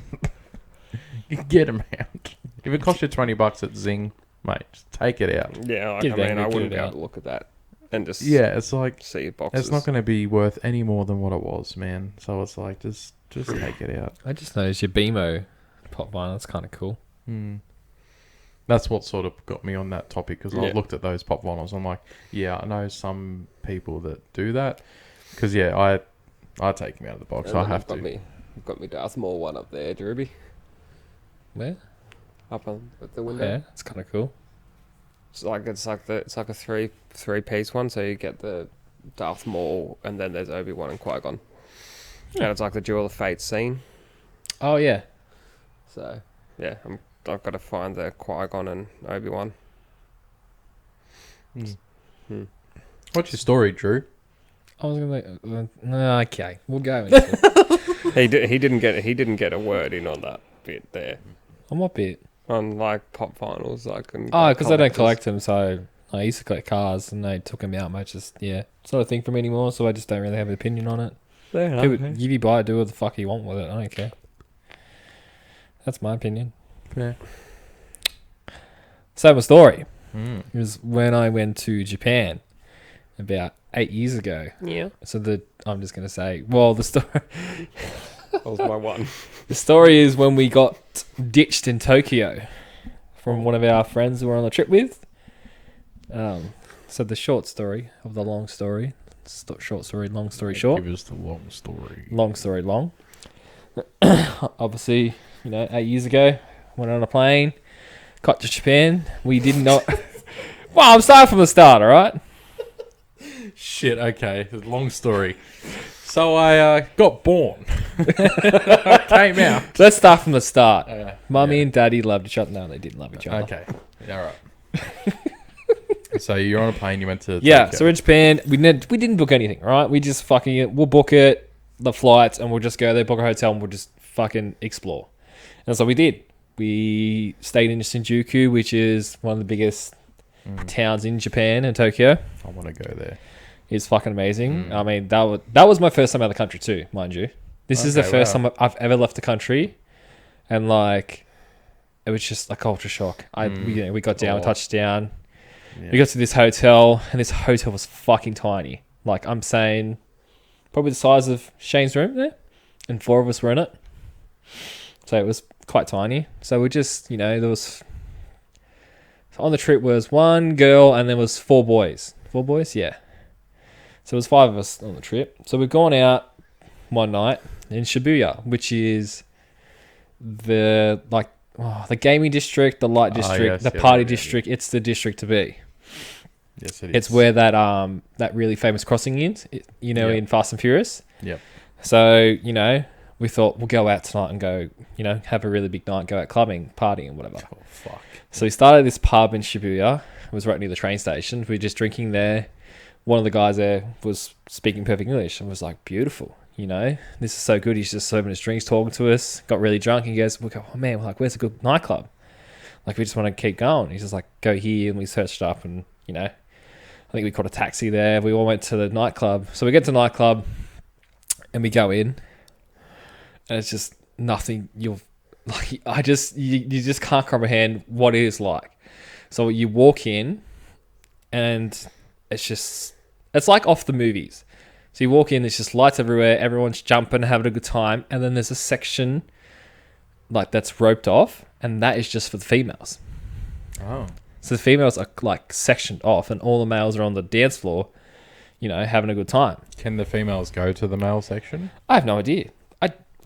Get them out. If it costs you $20 at Zing, mate, just take it out. Yeah, like, Get I it out, mean, I get wouldn't it be out. able to look at that and just Yeah, it's like see boxes. it's not going to be worth any more than what it was, man. So it's like just take it out. I just noticed your BMO pop vinyl. That's kind of cool. That's what sort of got me on that topic because I Yeah. looked at those pop vinyls. I'm like, yeah, I know some people that do that because I take them out of the box. And I then have I've got to. I've got me Darth Maul one up there, Derby, Where? up on at the window. Yeah, it's kind of cool. It's like a three piece one. So you get the Darth Maul, and then there's Obi-Wan and Qui-Gon, and it's like the Duel of Fate scene. Oh yeah. So yeah, I've got to find the Qui-Gon and Obi-Wan. What's your story, Drew? I was gonna. No, okay, we'll go. Into it. He didn't get a word in on that bit there. On what bit? On like pop vinyls, like and Oh, because I don't collectors. collect them. So I used to collect cars, and they took them out. I just it's not a thing for me anymore. So I just don't really have an opinion on it. Fair enough, People, eh? if you buy it, do what the fuck you want with it. I don't care. That's my opinion. Yeah. So my story Mm. was when I went to Japan about 8 years ago. Yeah, So I'm just gonna say, well, the story. that was my one. The story is when we got ditched in Tokyo from one of our friends we were on the trip with. So the short story of the long story. Short story, long story short. Give us the long story. Long story long. Obviously, 8 years ago, went on a plane, got to Japan. We did not. Well, I'm starting from the start, all right? Shit. Okay. Long story. So I got born. Came out. Let's start from the start. Mummy yeah. and Daddy loved each other. No, they didn't love each other. Okay. All right. So you're on a plane. You went to Yeah, Tokyo. so we're in Japan. We didn't book anything, right? We just we'll book it, the flights, and we'll just go there, book a hotel, and we'll just fucking explore. And that's what we did. We stayed in Shinjuku, which is one of the biggest towns in Japan and Tokyo. I want to go there. It's fucking amazing. I mean, that was my first time out of the country too, mind you. This is the Okay, first wow. time I've ever left the country, and like, it was just a culture shock. We got down, Oh. touched down. Yeah. We got to this hotel, and this hotel was fucking tiny. Like, I'm saying, probably the size of Shane's room there, and 4 of us were in it. So it was quite tiny. So we just, there was... On the trip was 1 girl, and there was 4 boys. 4 boys? Yeah. So it was 5 of us on the trip. So we've gone out one night in Shibuya, which is the gaming district, the light district, yes, the yeah, party yeah. district. It's the district to be. Yes, it is. It's where that really famous crossing is, Yeah. in Fast and Furious. Yep. So, we thought we'll go out tonight and go, have a really big night, go out clubbing, partying, whatever. Oh fuck. So we started this pub in Shibuya. It was right near the train station. We were just drinking there. One of the guys there was speaking perfect English and was like, beautiful. you know, this is so good. He's just serving us drinks, talking to us, got really drunk. And he goes, we go, oh man, like, where's a good nightclub? Like, we just want to keep going. He's just like, go here. And we searched up and, you know, I think we caught a taxi there. We all went to the nightclub. So we get to the nightclub and we go in and it's just nothing. You just can't comprehend what it is like. So you walk in and it's like off the movies. So you walk in, there's just lights everywhere. Everyone's jumping, having a good time. And then there's a section like that's roped off and that is just for the females. Oh. So the females are like sectioned off and all the males are on the dance floor, you know, having a good time. Can the females go to the male section? I have no idea.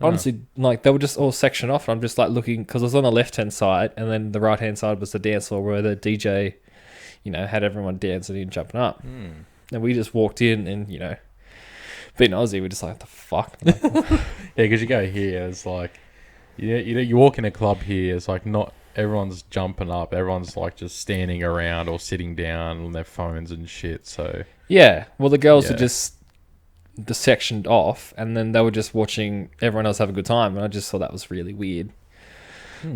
Honestly, like, they were just all sectioned off. And I'm just like looking, because I was on the left-hand side and then the right-hand side was the dance floor where the DJ, you know, had everyone dancing and jumping up. And we just walked in and, you know, being Aussie, we're just like, what the fuck? Like, Yeah, because you go here, it's like, you walk in a club here, it's like not everyone's jumping up, everyone's like just standing around or sitting down on their phones and shit. So yeah, well, the girls Yeah. are just sectioned off and then they were just watching everyone else have a good time. And I just thought that was really weird.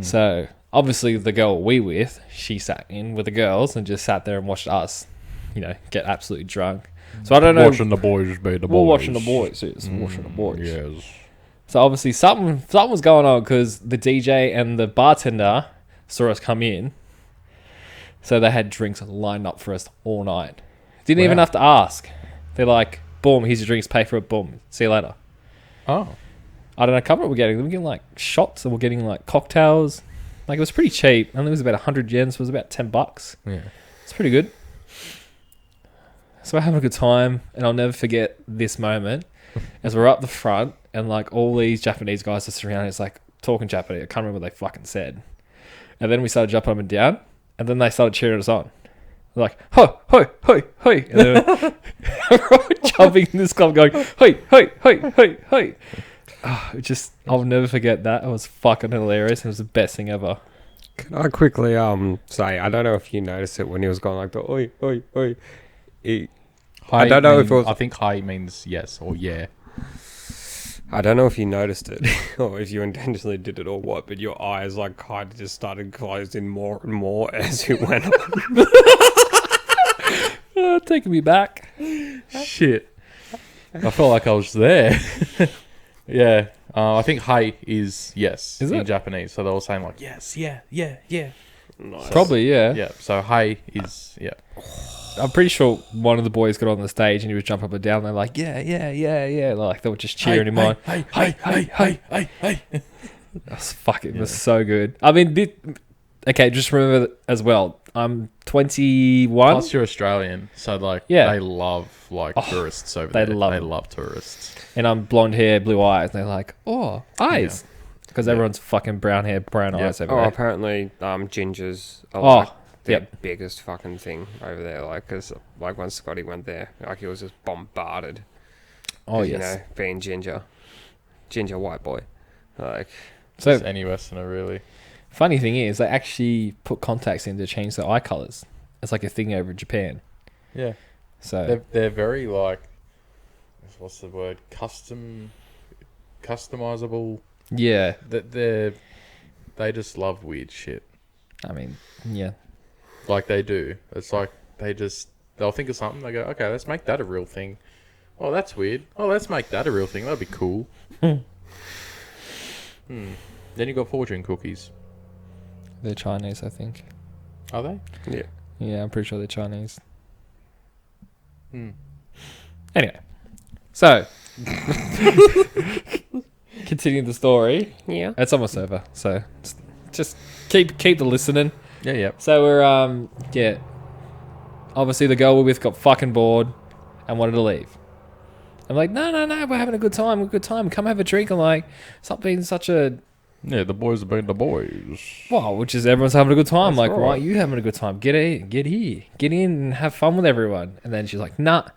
So obviously the girl we with, she sat in with the girls and just sat there and watched us, you know, get absolutely drunk. So I don't know. watching the boys be the boys. We're watching the boys. Yes, watching the boys. Yes. So obviously something was going on because the DJ and the bartender saw us come in. So they had drinks lined up for us all night. Didn't even Wow. have to ask. They're like, boom, here's your drinks, pay for it, boom. See you later. Oh. I don't know, cover what we're getting. We're getting like shots and we're getting like cocktails. Like, it was pretty cheap. I think it was about 100 yens. It was about $10. Yeah. It's pretty good. So we're having a good time, and I'll never forget this moment as we're up the front, and like all these Japanese guys are surrounding us, like talking Japanese. I can't remember what they fucking said. And then we started jumping up and down, and then they started cheering us on. They're like, ho, ho, ho, ho. And then we're jumping in this club going, ho, ho, ho, ho, ho. I'll never forget that. It was fucking hilarious. It was the best thing ever. Can I quickly say, I don't know if you noticed it when he was going like the oi, oi, oi. I don't know if it was... I think hi means yes or yeah. I don't know if you noticed it or if you intentionally did it or what, but your eyes like kind of just started closing more and more as you went on. Taking me back. Shit. I felt like I was there. Yeah. I think hi is yes Is in it? Japanese. So they were saying like yes, yeah, yeah, yeah. Nice. Probably, yeah. Yeah. So hi is yeah. I'm pretty sure one of the boys got on the stage and he was jumping up and down. They're like, yeah, yeah, yeah, yeah. Like, they were just cheering him on. Hey, hey, hey, hey, hey, hey. It was so good. I mean, okay, just remember as well, I'm 21. Plus you're Australian, so like Yeah. they love like tourists over they there. love They them. love tourists. And I'm blonde hair, blue eyes. And they're like, oh, eyes. Because Yeah. everyone's fucking brown hair, brown Yeah. eyes over Oh, there. apparently, gingers are Oh, like the yep. biggest fucking thing over there. Like, because like when Scotty went there, like he was just bombarded. Oh, 'Cause, yes. You know, being ginger white boy. Like, So, Just any Westerner really. funny thing is, they actually put contacts in to change their eye colours. It's like a thing over in Japan. Yeah. So, They're very like what's the word? Customizable. yeah. They just love weird shit. I mean, yeah. Like they do. It's like they'll think of something, they go, okay, let's make that a real thing. Oh, that's weird. Oh, let's make that a real thing. That'd be cool. Then you got fortune cookies. They're Chinese, I think. Are they? yeah. Yeah, I'm pretty sure they're Chinese. Hmm. Anyway, so continuing the story. Yeah. It's almost over, so just keep the listening. Yeah. So we're yeah. Obviously, the girl we're with got fucking bored and wanted to leave. I'm like, no, we're having a good time. We're a good time. Come have a drink. I'm like, stop being such a Yeah, the boys have been the boys. well, which is everyone's having a good time. That's Like, why right. are you having a good time? Get in, get in and have fun with everyone. And then she's like, nah.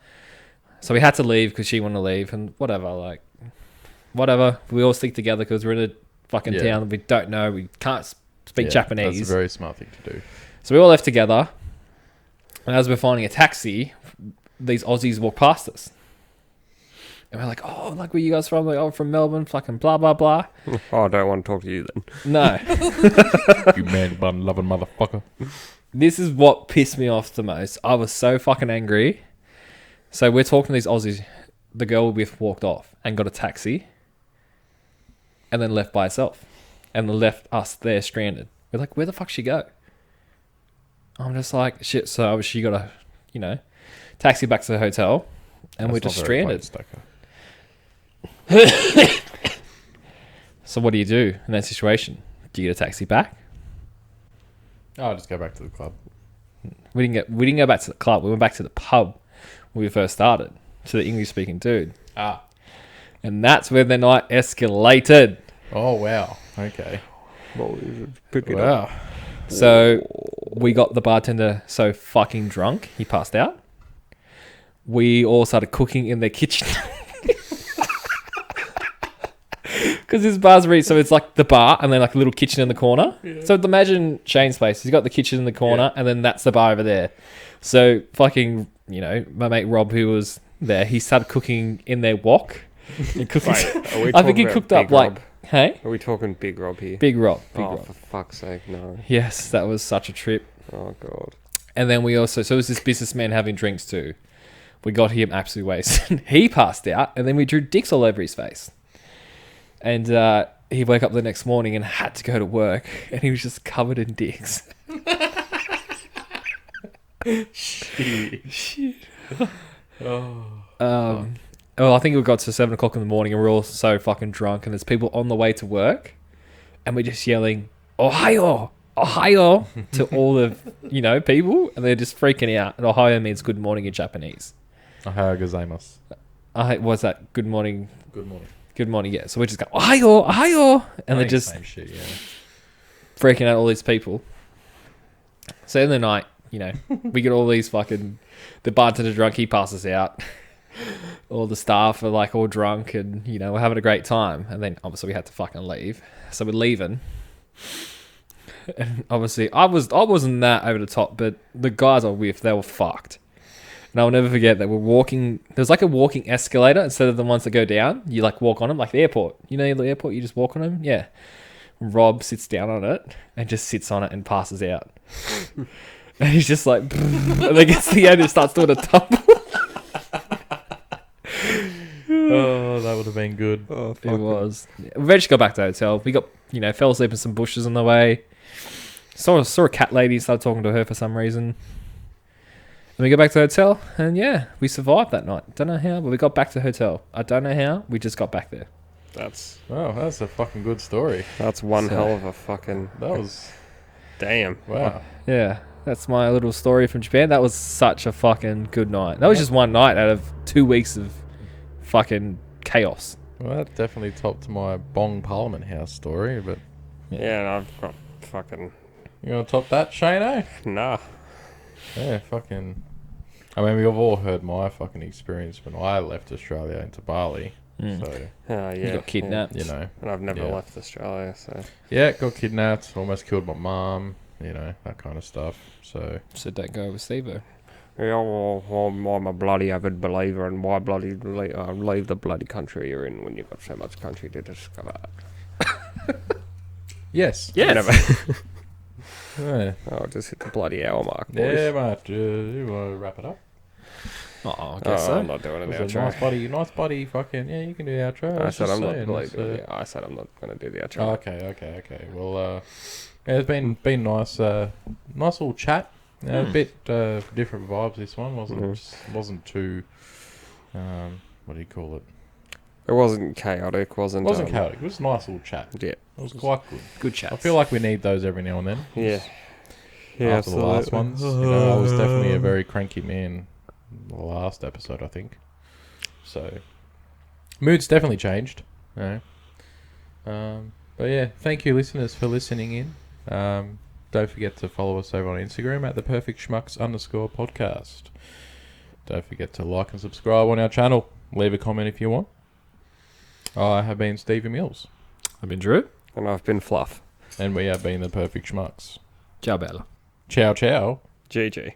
So we had to leave because she wanted to leave and whatever. Like, whatever. We all stick together because we're in a fucking Yeah. town that we don't know. We can't speak Yeah, Japanese. That's a very smart thing to do. So we all left together. And as we're finding a taxi, these Aussies walk past us. And we're like, oh, like, where you guys from? Like, oh, from Melbourne, fucking blah, blah, blah. Oh, I don't want to talk to you then. No. You man bun loving motherfucker. This is what pissed me off the most. I was so fucking angry. So we're talking to these Aussies. The girl we're with walked off and got a taxi and then left by herself and left us there stranded. We're like, where the fuck she go? I'm just like, shit. So she got a, taxi back to the hotel and we're just stranded. So what do you do in that situation? Do you get a taxi back? I'll just go back to the club. We didn't go back to the club. We went back to the pub when we first started, to the English speaking dude. And that's where the night escalated. Oh wow. Okay. Pick it Wow. up. So we got the bartender so fucking drunk he passed out. We all started cooking in their kitchen. Because his bar's so it's like the bar and then like a little kitchen in the corner. Yeah. So imagine Shane's place. He's got the kitchen in the corner and then that's the bar over there. So fucking, my mate Rob, who was there, he started cooking in their wok. Wait, are we I think he talking cooked about up Big like, Rob? hey? Are we talking Big Rob here? Big Rob. For fuck's sake, no. Yes, that was such a trip. Oh, God. And then we also, so it was this businessman having drinks too. We got him absolutely wasted. He passed out and then we drew dicks all over his face. And he woke up the next morning and had to go to work and he was just covered in dicks. Shit. Well, I think we got to 7 o'clock in the morning and we're all so fucking drunk and there's people on the way to work and we're just yelling, Ohio, Ohio, to all the, people, and they're just freaking out. And Ohio means good morning in Japanese. Ohio gozaimasu. What's that? Good morning. Good morning. Good morning, yeah. So we just go, Ohio, Ohio, and they're just same shit, yeah. freaking out all these people. So in the night, we get all these fucking, the bartender drunk, he passes out. All the staff are like all drunk and, we're having a great time. And then obviously we had to fucking leave. So we're leaving. And obviously I wasn't that over the top, but the guys I was with, they were fucked. And I'll never forget that we're walking, there's like a walking escalator instead of the ones that go down. You like walk on them, like the airport. The airport, you just walk on them? Yeah. Rob sits down on it and just sits on it and passes out. And he's just like, and then gets to the end and starts doing a tumble. Oh, that would have been good. Oh, it was. We eventually got back to the hotel. We got, fell asleep in some bushes on the way. Saw a cat lady, started talking to her for some reason. And we got back to the hotel, and we survived that night. Don't know how, but we got back to the hotel. I don't know how, we just got back there. That's a fucking good story. That's one hell of a fucking... That was... Damn. Wow. Yeah, that's my little story from Japan. That was such a fucking good night. That was just one night out of 2 weeks of fucking chaos. Well, that definitely topped my Bong Parliament House story, but... Yeah, and I've got fucking... You gonna top that, Shane? Nah. Yeah, fucking... I mean, we've all heard my fucking experience when I left Australia into Bali. So... Yeah. You got kidnapped. And I've never left Australia, so... Yeah, got kidnapped, almost killed my mum, that kind of stuff, so... So don't go overseas, though. Yeah, well, I'm a bloody avid believer, and why bloody leave the bloody country you're in when you've got so much country to discover? Yes. Yeah. Oh, just hit the bloody hour mark, boys. Yeah, mate. You want to wrap it up? I guess so. I'm not doing an Was it outro. nice buddy, fucking... Yeah, you can do the outro. I said I'm not going going to do the outro. Oh, okay. Well, it's been nice. Nice little chat. A bit different vibes. This one wasn't too. What do you call it? It wasn't chaotic. It wasn't chaotic. It was a nice little chat. Yeah, It was quite good. Good chat. I feel like we need those every now and then. Yeah. After the last ones, I was definitely a very cranky man. The last episode, I think. So, mood's definitely changed. But yeah, thank you, listeners, for listening in. Don't forget to follow us over on Instagram at theperfectschmucks_podcast. Don't forget to like and subscribe on our channel. Leave a comment if you want. I have been Stevie Mills. I've been Drew. And I've been Fluff. And we have been the Perfect Schmucks. Ciao, Bella. Ciao, ciao. GG.